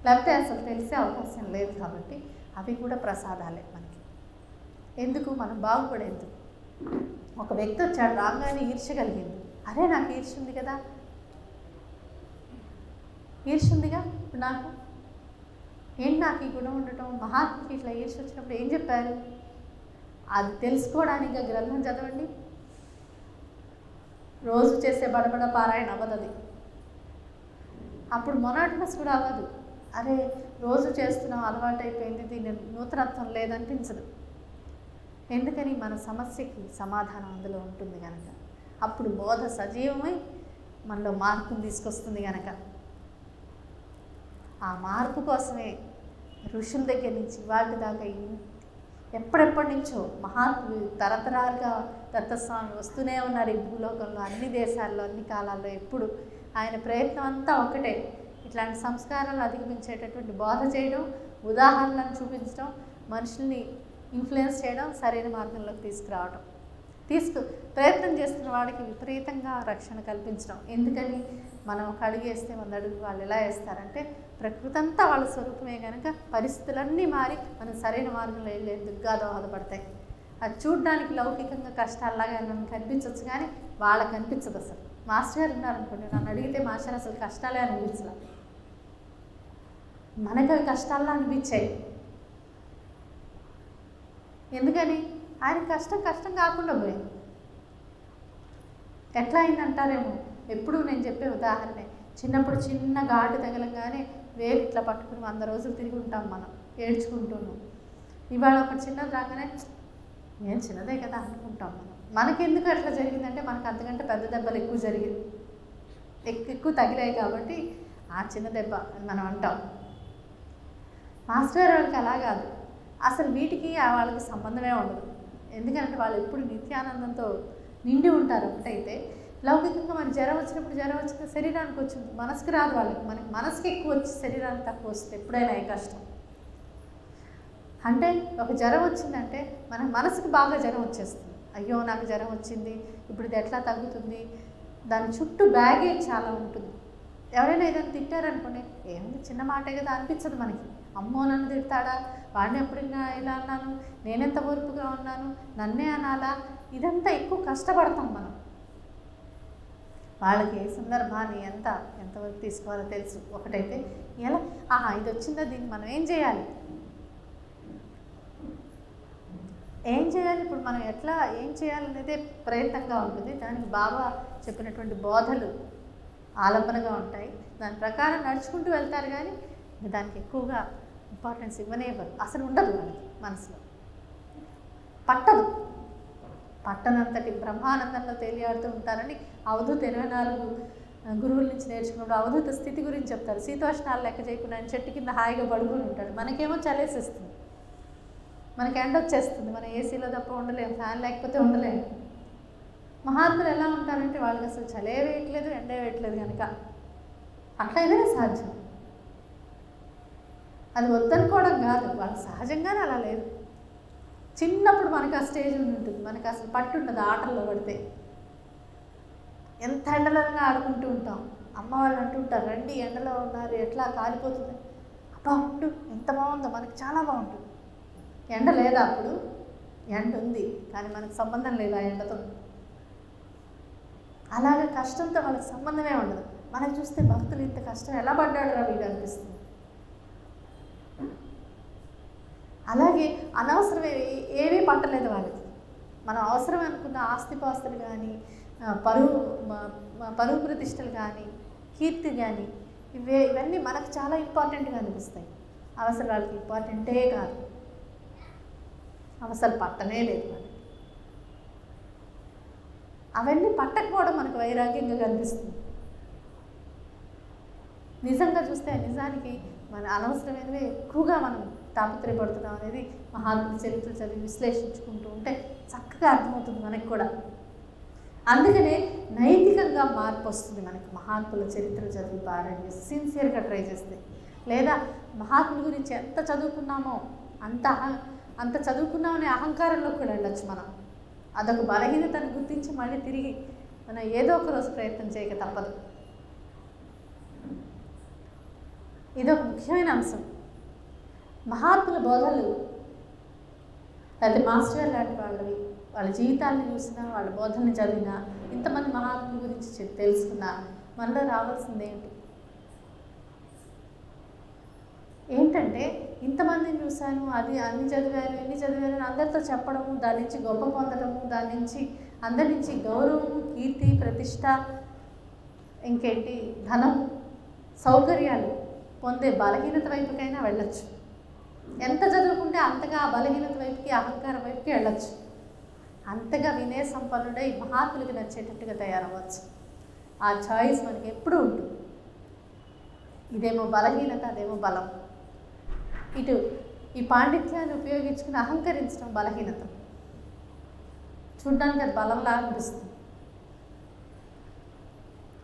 లేకపోతే అసలు తెలిసే అవకాశం లేదు. కాబట్టి అవి కూడా ప్రసాదాలే మనకి. ఎందుకు? మనం బాగుపడేందుకు. ఒక వ్యక్తి వచ్చాడు, రాగానే ఈర్ష్య కలిగింది. అరే నాకు ఈర్ష్య ఉంది కదా, ఈర్ష్య ఉందిగా ఇప్పుడు నాకు, ఏంటి నాకు ఈ గుణం ఉండటం. మహాత్ముకి ఇట్లా ఈర్ష్య వచ్చినప్పుడు ఏం చెప్పారు? అది తెలుసుకోవడానికి గ్రంథం చదవండి. రోజు చేసే బడబడ పారాయణ అవ్వదు అది. అప్పుడు మొనాటనస్ కూడా అవ్వదు. అరే రోజు చేస్తున్నాం, అలవాటు అయిపోయింది, దీని నూతనత్వం లేదనిపించదు. ఎందుకని? మన సమస్యకి సమాధానం అందులో ఉంటుంది కనుక. అప్పుడు బోధ సజీవమై మనలో మార్పును తీసుకొస్తుంది కనుక. ఆ మార్పు కోసమే ఋషుల దగ్గర నుంచి వాటి దాకా ఎప్పటి నుంచో మహాత్ములు తరతరాలుగా దత్తస్వామి వస్తూనే ఉన్నారు ఈ భూలోకంలో, అన్ని దేశాల్లో, అన్ని కాలాల్లో. ఎప్పుడు ఆయన ప్రయత్నం అంతా ఒకటే, ఇట్లాంటి సంస్కారాలు అధిగమించేటటువంటి బోధ చేయడం, ఉదాహరణలను చూపించడం, మనుషుల్ని ఇన్ఫ్లుయెన్స్ చేయడం, సరైన మార్గంలోకి తీసుకురావడం. ప్రయత్నం చేస్తున్న వాడికి విపరీతంగా రక్షణ కల్పించడం. ఎందుకని? మనం ఒక అడుగు వేస్తే 100 అడుగులు వాళ్ళు ఎలా వేస్తారంటే, ప్రకృతి అంతా వాళ్ళ స్వరూపమే కనుక పరిస్థితులన్నీ మారి మనం సరైన మార్గంలో వెళ్ళేందుకుగా దోహదపడతాయి. అది చూడడానికి లౌకికంగా కష్టాల్లాగా మనకు కనిపించవచ్చు, కానీ వాళ్ళకి అనిపించదు. అసలు మాస్టర్ గారు ఉన్నారనుకోండి, నన్ను అడిగితే మాస్టర్ అసలు కష్టాలే అనిపించలే, మనకు అవి కష్టాల్లో అనిపించాయి. ఎందుకని? ఆయన కష్టం కాకుండా పోయింది. ఎట్లా అయిందంటారేమో. ఎప్పుడు నేను చెప్పే ఉదాహరణ, చిన్నప్పుడు చిన్న ఘాటు తగలంగానే వేలు ఇట్లా పట్టుకుని 100 రోజులు తిరిగి ఉంటాం మనం ఏడ్చుకుంటున్నాం. ఇవాళ ఒక చిన్నది రాగానే నేను చిన్నదే కదా అనుకుంటాం మనం. మనకెందుకు అట్లా జరిగిందంటే మనకు అంతకంటే పెద్ద దెబ్బలు ఎక్కువ జరిగింది, ఎక్కువ తగిలాయి కాబట్టి ఆ చిన్న దెబ్బ అని మనం అంటాం. మాస్టర్ వాళ్ళకి అలా కాదు, అసలు వీటికి వాళ్ళకి సంబంధమే ఉండదు. ఎందుకంటే వాళ్ళు ఎప్పుడు నిత్యానందంతో నిండి ఉంటారు. ఒకటైతే లౌకికంగా మన జ్వరం వచ్చిన శరీరానికి వచ్చింది, మనసుకి రాదు వాళ్ళకి. మనకి మనసుకి ఎక్కువ వచ్చి శరీరానికి తక్కువ వస్తుంది ఎప్పుడైనా ఏ కష్టం. అంటే ఒక జ్వరం వచ్చిందంటే మన మనసుకి బాగా జ్వరం వచ్చేస్తుంది. అయ్యో నాకు జ్వరం వచ్చింది, ఇప్పుడు ఇది ఎట్లా తగ్గుతుంది, దాని చుట్టూ బ్యాగేజ్ చాలా ఉంటుంది. ఎవరైనా ఏదైనా తిట్టారనుకోండి, ఏముంది చిన్న మాటే కదా అనిపించదు మనకి. అమ్మో నన్ను తిడతాడా, వాడిని ఎప్పుడు ఇలా అన్నాను, నేనెంత ఓర్పుగా ఉన్నాను, నన్నే అనాలా, ఇదంతా ఎక్కువ కష్టపడతాం మనం. వాళ్ళకి ఏ సందర్భాన్ని ఎంతవరకు తీసుకోవాలో తెలుసు. ఒకటైతే ఎలా ఇది వచ్చిందా, దీన్ని మనం ఏం చేయాలి ఇప్పుడు మనం ఏం చేయాలనేదే ప్రయత్నంగా ఉంటుంది. దానికి బాబా చెప్పినటువంటి బోధలు ఆలంబనగా ఉంటాయి. దాని ప్రకారం నడుచుకుంటూ వెళ్తారు, కానీ దానికి ఎక్కువగా ఇంపార్టెన్స్ ఇవ్వనేవ్వరు. అసలు ఉండదు వాళ్ళకి మనసులో, పట్టనంతటి బ్రహ్మానందంలో తేలియాడుతూ ఉంటారని అవధూత 24 గురువుల నుంచి నేర్చుకున్నప్పుడు అవధూత స్థితి గురించి చెప్తారు. శీతోష్ణాలు లెక్క చేయకుండా ఆయన చెట్టు కింద హాయిగా పడుకుని ఉంటాడు. మనకేమో చలేసేస్తుంది, మనకి ఎండ వచ్చేస్తుంది, మనం ఏసీలో తప్ప ఉండలేము, ఫ్యాన్ లేకపోతే ఉండలేము. మహాత్ములు ఎలా ఉంటారంటే వాళ్ళకి అసలు చలే వేయట్లేదు, ఎండే వేయట్లేదు కనుక అట్లా ఏదైనా సాధ్యం. అది వద్దనుకోవడం కాదు, వాళ్ళకి సహజంగానే అలా లేదు. చిన్నప్పుడు మనకు ఆ స్టేజ్ ఉంటుంది, మనకు అసలు పట్టు ఉండదు. ఆటల్లో పడితే ఎంత ఎండలోనే ఆడుకుంటూ ఉంటాం. అమ్మ వాళ్ళు అంటుంటారు, రండి ఎండలో ఉన్నారు, ఎట్లా కాలిపోతుంది, అబ్బా ఉండు ఎంత బాగుందో, మనకి చాలా బాగుంటుంది. ఎండ లేదా అప్పుడు? ఎండ ఉంది, కానీ మనకు సంబంధం లేదు ఆ ఎండతో. అలాగే కష్టంతో వాళ్ళకి సంబంధమే ఉండదు. మనకు చూస్తే భక్తులు ఇంత కష్టం ఎలా పడ్డాడు రా వీడు అనిపిస్తుంది. అలాగే అనవసరం ఏమీ పట్టలేదు వాళ్ళకి. మనం అవసరం అనుకున్న ఆస్తిపాస్తులు కానీ, పరువు ప్రతిష్టలు కానీ, కీర్తి కానీ, ఇవన్నీ మనకు చాలా ఇంపార్టెంట్గా అనిపిస్తాయి. అవసరం వాళ్ళకి ఇంపార్టెంటే కాదు, అవసరం పట్టనే లేదు మనకి. అవన్నీ పట్టకపోవడం మనకు వైరాగ్యంగా కనిపిస్తుంది. నిజంగా చూస్తే నిజానికి మన అనవసరమైనవి ఎక్కువగా మనం తాపత్రయపడుతున్నాం అనేది మహాత్ముల చరిత్రలు చదివి విశ్లేషించుకుంటూ ఉంటే చక్కగా అర్థమవుతుంది మనకి కూడా. అందుకనే నైతికంగా మార్పు వస్తుంది మనకి మహాత్ముల చరిత్ర చదివి పారాయణ చేసి సిన్సియర్గా ట్రై చేస్తే. లేదా మహాత్ముల గురించి ఎంత చదువుకున్నామో అంత చదువుకున్నామనే అహంకారంలో కూడా వెళ్ళొచ్చు మనం. అదొక బలహీనతను గుర్తించి మళ్ళీ తిరిగి మనం ఏదో ఒక రోజు ప్రయత్నం చేయక తప్పదు. ఇదొక ముఖ్యమైన అంశం. మహాత్ముల బోధలు లేకపోతే మాస్టర్ గారు లాంటి వాళ్ళ జీవితాలను చూసినా, వాళ్ళ బోధనని చదివినా, ఇంతమంది మహాత్ముల గురించి తెలుసుకున్నా మనలో రావాల్సింది ఏంటంటే ఇంతమందిని చూశాను, అది అన్ని చదివాను, ఎన్ని చదివాను అని అందరితో చెప్పడము, దాని నుంచి గొప్ప పొందడము, దాని నుంచి అందరి నుంచి గౌరవము, కీర్తి, ప్రతిష్ట, ఇంకేంటి ధనం, సౌకర్యాలు పొందే బలహీనత వైపుకైనా వెళ్ళొచ్చు. ఎంత చదువుకుంటే అంతగా ఆ బలహీనత వైపుకి, అహంకారం వైపుకి వెళ్ళొచ్చు. అంతగా వినయ సంపన్నుడై మహాత్ములకి నచ్చేటట్టుగా తయారవ్వచ్చు. ఆ చాయిస్ మనకి ఎప్పుడూ ఉంటుంది. ఇదేమో బలహీనత, అదేమో బలం. ఇటు ఈ పాండిత్యాన్ని ఉపయోగించుకుని అహంకరించడం బలహీనత. చూడ్డానికి అది బలంలా అనిపిస్తుంది.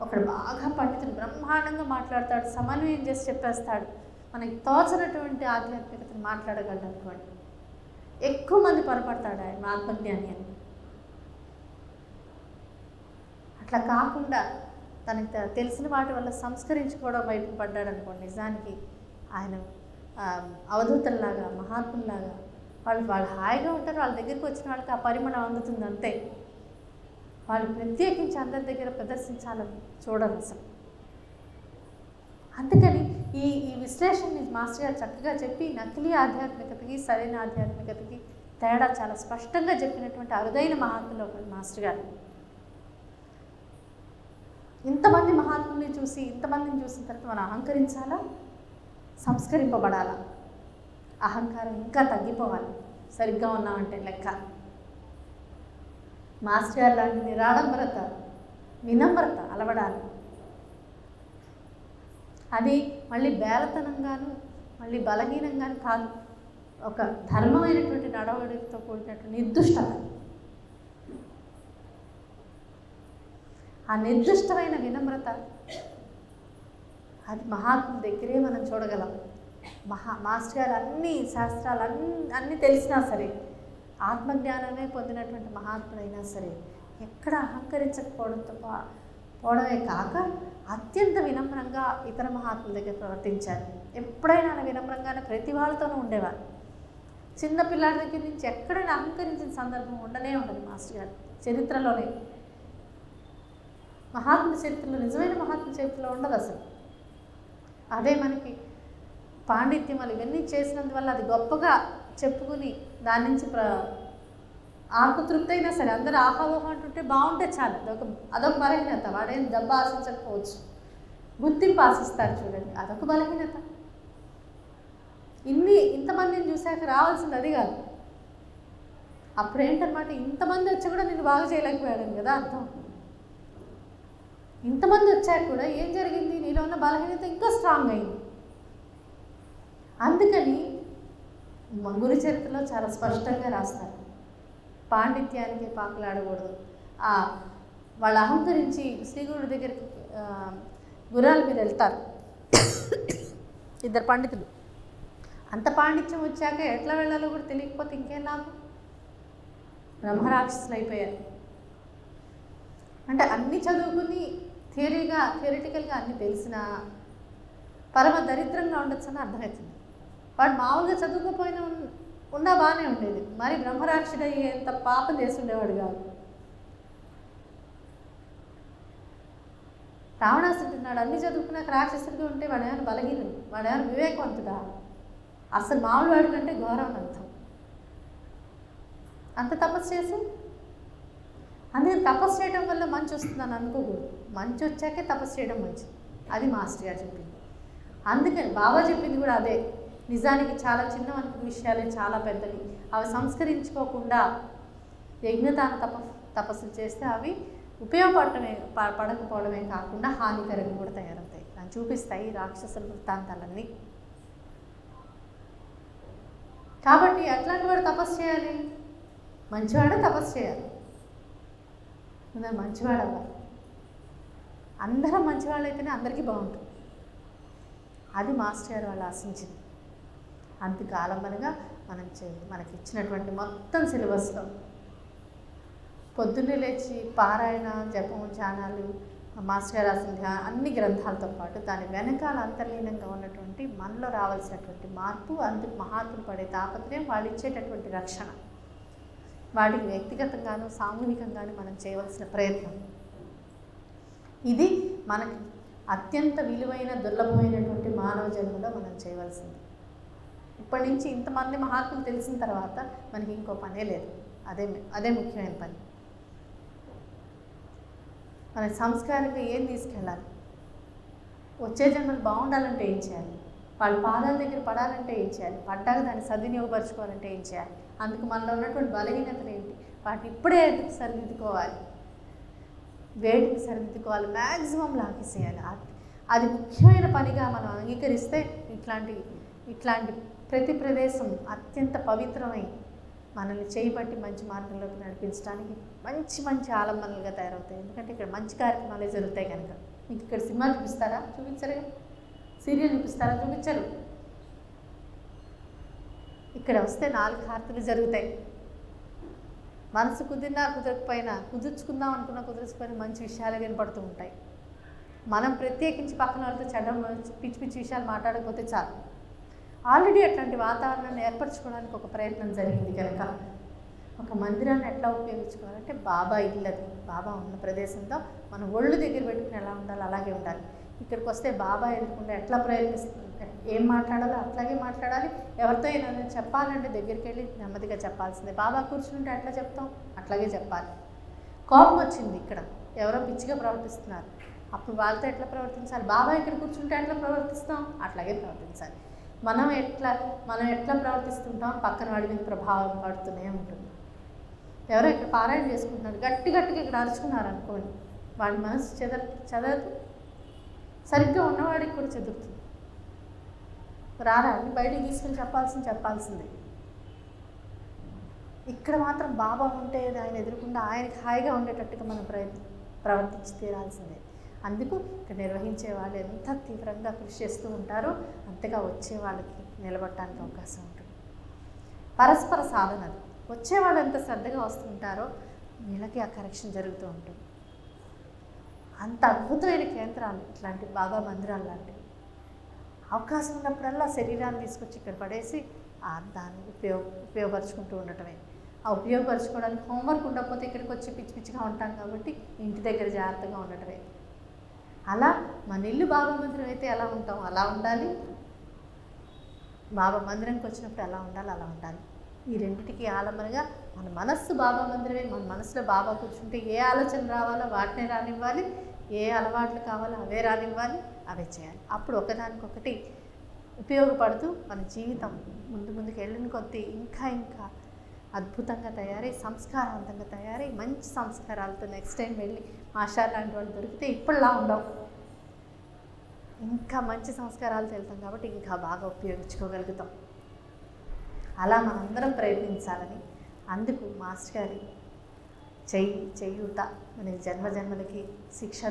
ఒకడు బాగా పండితుడు బ్రహ్మాండంగా మాట్లాడతాడు, సమన్వయం చేసి చెప్పేస్తాడు, మనకి తోచనటువంటి ఆధ్యాత్మికతను మాట్లాడగలడు అనుకోండి. ఎక్కువ మంది పొరపడతాడు ఆయన ఆత్మజ్ఞాని అని. అట్లా కాకుండా తనకి తెలిసిన వాటి వల్ల సంస్కరించుకోవడం వైపు పడ్డాడు అనుకోండి, నిజానికి ఆయన అవధూతల్లాగా, మహాత్ముల్లాగా వాళ్ళు హాయిగా ఉంటారు. వాళ్ళ దగ్గరికి వచ్చిన వాళ్ళకి ఆ పరిమళం అందుతుంది అంతే. వాళ్ళు ప్రత్యేకించి అందరి దగ్గర ప్రదర్శించాలని చూడరు అసలు. అందుకని ఈ విశ్లేషణని మాస్టర్ గారు చక్కగా చెప్పి నకిలీ ఆధ్యాత్మికతకి, సరైన ఆధ్యాత్మికతకి తేడా చాలా స్పష్టంగా చెప్పినటువంటి అరుదైన మహాత్ములు ఒకరు మాస్టర్ గారు. ఇంతమంది మహాత్ముల్ని చూసి, ఇంతమందిని చూసిన తర్వాత మనం అహంకరించాలా, సంస్కరింపబడాలా? అహంకారం ఇంకా తగ్గిపోవాలి సరిగ్గా ఉన్నామంటే లెక్క. మాస్టర్ గారు లాంటి నిరాడంబరత, వినమ్రత అలవడాలి. అది మళ్ళీ బేలతనంగాను, మళ్ళీ బలహీనంగాను కాదు, ఒక ధర్మమైనటువంటి నడవడితో కూడినటువంటి నిర్దుష్టత. ఆ నిర్దిష్టమైన వినమ్రత అది మహాత్ముల దగ్గరే మనం చూడగలం. మాస్టర్ గారు అన్ని శాస్త్రాలు అన్నీ తెలిసినా సరే, ఆత్మజ్ఞానమే పొందినటువంటి మహాత్ముడైనా సరే ఎక్కడ అహంకరించకపోవడమే కాక అత్యంత వినమ్రంగా ఇతర మహాత్ముల దగ్గర ప్రవర్తించారు. ఎప్పుడైనా అలా వినమ్రంగానే ప్రతి వాళ్ళతోనూ ఉండేవారు. చిన్నపిల్లాడి దగ్గర నుంచి ఎక్కడైనా అహంకరించిన సందర్భం ఉండనే ఉండదు మాస్టర్ గారు చరిత్రలోనే. మహాత్ముల చరిత్రలో, నిజమైన మహాత్ముల చరిత్రలో ఉండదు అసలు. అదే మనకి పాండిత్యములు ఇవన్నీ చేసినందువల్ల అది గొప్పగా చెప్పుకుని దాని నుంచి ఆత్మతృప్తి అయినా సరే అందరూ ఆహావోహం అంటుంటే బాగుంటే చాలు. అదొక బలహీనత. వాడేం దెబ్బ ఆశించకపోవచ్చు, గుర్తింపు ఆశిస్తారు చూడండి, అదొక బలహీనత. ఇంతమందిని చూశాక రావాల్సింది అది కాదు. అప్పుడేంటన్నమాట, ఇంతమంది వచ్చి కూడా నేను బాగా చేయలేకపోయాను కదా అర్థం. ఇంతమంది వచ్చాక కూడా ఏం జరిగింది, నీలో ఉన్న బలహీనత ఇంకా స్ట్రాంగ్ అయింది. అందుకని గురు చరిత్రలో చాలా స్పష్టంగా రాస్తారు, పాండిత్యానికి పాకులాడకూడదు. వాళ్ళు అహంకరించి శ్రీగురుడి దగ్గరికి గుర్రాల మీద వెళ్తారు ఇద్దరు పండితులు. అంత పాండిత్యం వచ్చాక ఎట్లా వెళ్ళాలో కూడా తెలియకపోతే ఇంకేం లాభం, బ్రహ్మరాక్షసులు అయిపోయారు. అంటే అన్నీ చదువుకుని థియరిటికల్గా అన్నీ తెలిసినా పరమ దరిద్రంగా ఉండొచ్చు అని అర్థమవుతుంది. వాడు మామూలుగా చదువుకోపోయినా ఉన్నా బాగానే ఉండేది, మరి బ్రహ్మరాక్షుడు అయ్యేంత పాపం చేసి ఉండేవాడు కాదు. రావణాసురుడు ఉన్నాడు, అన్నీ చదువుకున్నాక రాక్షసుడిగా ఉంటే వాడు ఏమైనా బలహీనుడు, వాడు ఏమైనా వివేకవంతుడా? అసలు మామూలు వాడి కంటే ఘోరం అర్థం. అంత తపస్సు చేసి, అందుకని తపస్సు చేయడం వల్ల మంచి వస్తుందని అనుకోకూడదు. మంచి వచ్చాకే తపస్సు చేయడం మంచిది, అది మాస్టర్ గారు చెప్పింది. అందుకని బాబా చెప్పింది కూడా అదే. నిజానికి చాలా చిన్న విషయాలే చాలా పెద్దవి. అవి సంస్కరించుకోకుండా యజ్ఞదాన తపస్సులు చేస్తే అవి పడకపోవడమే కాకుండా హానికరంగా కూడా తయారవుతాయి. దాన్ని చూపిస్తాయి రాక్షసుల వృత్తాంతాలన్నీ. కాబట్టి అట్లాంటి వాడు తపస్సు చేయాలి, మంచివాడే తపస్సు చేయాలి. కొందరు మంచివాడు అవ్వాలి. అందరం మంచివాళ్ళు అయితేనే అందరికీ బాగుంటుంది. అది మాస్టర్ గారు వాళ్ళు ఆశించింది. అందుకు ఆలంబనగా మనకి ఇచ్చినటువంటి మొత్తం సిలబస్లో పొద్దున్నే లేచి పారాయణ, జపం, ధ్యానాలు, మాస్టర్ గారు రాసిన అన్ని గ్రంథాలతో పాటు దాని వెనకాల అంతర్లీనంగా ఉన్నటువంటి మనలో రావాల్సినటువంటి మార్పు, అందుకు మహాత్ములు పడే తాపత్రయం, వాళ్ళు ఇచ్చేటటువంటి రక్షణ, వాటికి వ్యక్తిగతంగాను సామూహికంగాను మనం చేయవలసిన ప్రయత్నం, ఇది మనకి అత్యంత విలువైన దుర్లభమైనటువంటి మానవ జన్మలో మనం చేయవలసింది. ఇప్పటి నుంచి ఇంతమంది మహాత్ములు తెలిసిన తర్వాత మనకి ఇంకో పనే లేదు. అదే ముఖ్యమైన పని. మన సంస్కారంగా ఏం తీసుకెళ్ళాలి, వచ్చే జన్మలు బాగుండాలంటే ఏం చేయాలి, వాళ్ళ పాదాల దగ్గర పడాలంటే ఏం చేయాలి, పడ్డాక దాన్ని సద్వినియోగపరచుకోవాలంటే ఏం చేయాలి, అందుకు మనలో ఉన్నటువంటి బలహీనతలు ఏంటి, వాటిని ఇప్పుడే సరిదిద్దుకోవాలి, వేటిని సరిదిద్దుకోవాలి, మ్యాక్సిమం లాగేసేయాలి. అది ముఖ్యమైన పనిగా మనం అంగీకరిస్తే ఇట్లాంటి ప్రతి ప్రదేశం అత్యంత పవిత్రమై మనల్ని చేయబట్టి మంచి మార్గంలోకి నడిపించడానికి మంచి ఆలంబనలుగా తయారవుతాయి. ఎందుకంటే ఇక్కడ మంచి కార్యక్రమాలే జరుగుతాయి కనుక. మీకు ఇక్కడ సినిమా చూపిస్తారా? చూపించరు. సీరియల్ చూపిస్తారా? చూపించరు. ఇక్కడ వస్తే 4 హారతులు జరుగుతాయి. మనసు కుదిరినా కుదరకపోయినా, కుదుర్చుకుందాం అనుకున్నా కుదుర్చుకొని మంచి విషయాలు వినపడుతూ ఉంటాయి. మనం ప్రత్యేకించి పక్కన వాళ్ళతో పిచ్చి విషయాలు మాట్లాడకపోతే చాలు. ఆల్రెడీ అట్లాంటి వాతావరణాన్ని ఏర్పరచుకోవడానికి ఒక ప్రయత్నం జరిగింది కనుక ఒక మందిరాన్ని ఎట్లా ఉపయోగించుకోవాలంటే బాబా ఇల్లది, బాబా ఉన్న ప్రదేశంతో మనం ఒళ్ళు దగ్గర పెట్టుకుని ఎలా ఉండాలి అలాగే ఉండాలి. ఇక్కడికి వస్తే బాబా ఎదుర్కొంటే ఎట్లా ఏం మాట్లాడాలో అట్లాగే మాట్లాడాలి. ఎవరితో ఏమైనా చెప్పాలంటే దగ్గరికి వెళ్ళి నెమ్మదిగా చెప్పాల్సిందే. బాబా కూర్చుంటే ఎట్లా చెప్తాం అట్లాగే చెప్పాలి. కోపం వచ్చింది, ఇక్కడ ఎవరో పిచ్చిగా ప్రవర్తిస్తున్నారు, అప్పుడు వాళ్ళతో ఎట్లా ప్రవర్తించాలి, బాబా ఇక్కడ కూర్చుంటే ఎట్లా ప్రవర్తిస్తాం అట్లాగే ప్రవర్తించాలి. మనం ఎట్లా ప్రవర్తిస్తుంటాం పక్కన వాడి మీద ప్రభావం పడుతూనే ఉంటుంది. ఎవరో ఇక్కడ పారాయణ చేసుకుంటున్నారు, గట్టిగా ఇక్కడ అరుచుకున్నారు అనుకోండి, వాడి మనసు చదరదు, సరిగ్గా ఉన్నవాడికి కూడా చెదురుతుంది. రారా అని బయటికి తీసుకుని చెప్పాల్సిందే. ఇక్కడ మాత్రం బాబా ఉంటే ఆయన ఎదురుకుండా ఆయనకి హాయిగా ఉండేటట్టుగా మనం ప్రవర్తించి తీరాల్సిందే. అందుకు ఇక్కడ నిర్వహించే వాళ్ళు ఎంత తీవ్రంగా కృషి చేస్తూ ఉంటారో అంతగా వచ్చే వాళ్ళకి నిలబడటానికి అవకాశం ఉంటుంది. పరస్పర సాధనలు, వచ్చేవాళ్ళు ఎంత శ్రద్ధగా వస్తుంటారో వీళ్ళకి ఆ కరెక్షన్ జరుగుతూ ఉంటుంది. అంత అద్భుతమైన కేంద్రాలు ఇట్లాంటి బాబా మందిరాలు లాంటివి. అవకాశం ఉన్నప్పుడల్లా శరీరాన్ని తీసుకొచ్చి ఇక్కడ పడేసి దాన్ని ఉపయోగపరుచుకుంటూ ఉండటమే. ఆ ఉపయోగపరచుకోవడానికి హోంవర్క్ ఉండకపోతే ఇక్కడికి వచ్చి పిచ్చిగా ఉంటాం కాబట్టి ఇంటి దగ్గర జాగ్రత్తగా ఉండటమే. అలా మన ఇల్లు బాబా మందిరం అయితే ఎలా ఉంటాం అలా ఉండాలి, బాబా మందిరంకి వచ్చినప్పుడు ఎలా ఉండాలి. ఈ రెండింటికి ఆలంబనగా మన మనస్సు బాబా మందిరమే. మన మనసులో బాబా కూర్చుంటే ఏ ఆలోచన రావాలో వాటినే రానివ్వాలి, ఏ అలవాట్లు కావాలో అవే రానివ్వాలి, అవే చేయాలి. అప్పుడు ఒకదానికొకటి ఉపయోగపడుతూ మన జీవితం ముందుకు వెళ్ళిన కొద్దీ ఇంకా అద్భుతంగా తయారై సంస్కారవంతంగా తయారై మంచి సంస్కారాలతో నెక్స్ట్ టైం వెళ్ళి మాస్టర్ లాంటి వాళ్ళు దొరికితే ఇప్పుడులా ఉండవు, ఇంకా మంచి సంస్కారాలతో వెళ్తాం కాబట్టి ఇంకా బాగా ఉపయోగించుకోగలుగుతాం. అలా మనందరం ప్రయత్నించాలని, అందుకు మాస్టర్ గారి చేయూత మనకి జన్మలకి శిక్షణ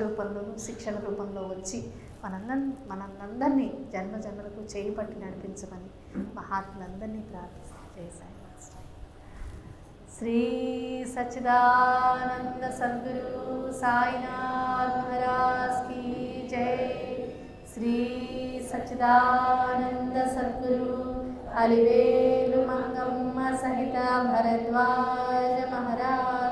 రూపంలో వచ్చి మనందరినీ జన్మలకు చేయి పట్టి నడిపించమని మహాత్ములందరినీ చేశాయి. శ్రీ సచ్చిదానంద సద్గురు సాయినాథ్ మహారాజ్ की जय। శ్రీ సచ్చిదానంద సద్గురు అలివేలు మంగమ్మ సహిత భరద్వాజ మహారాజ్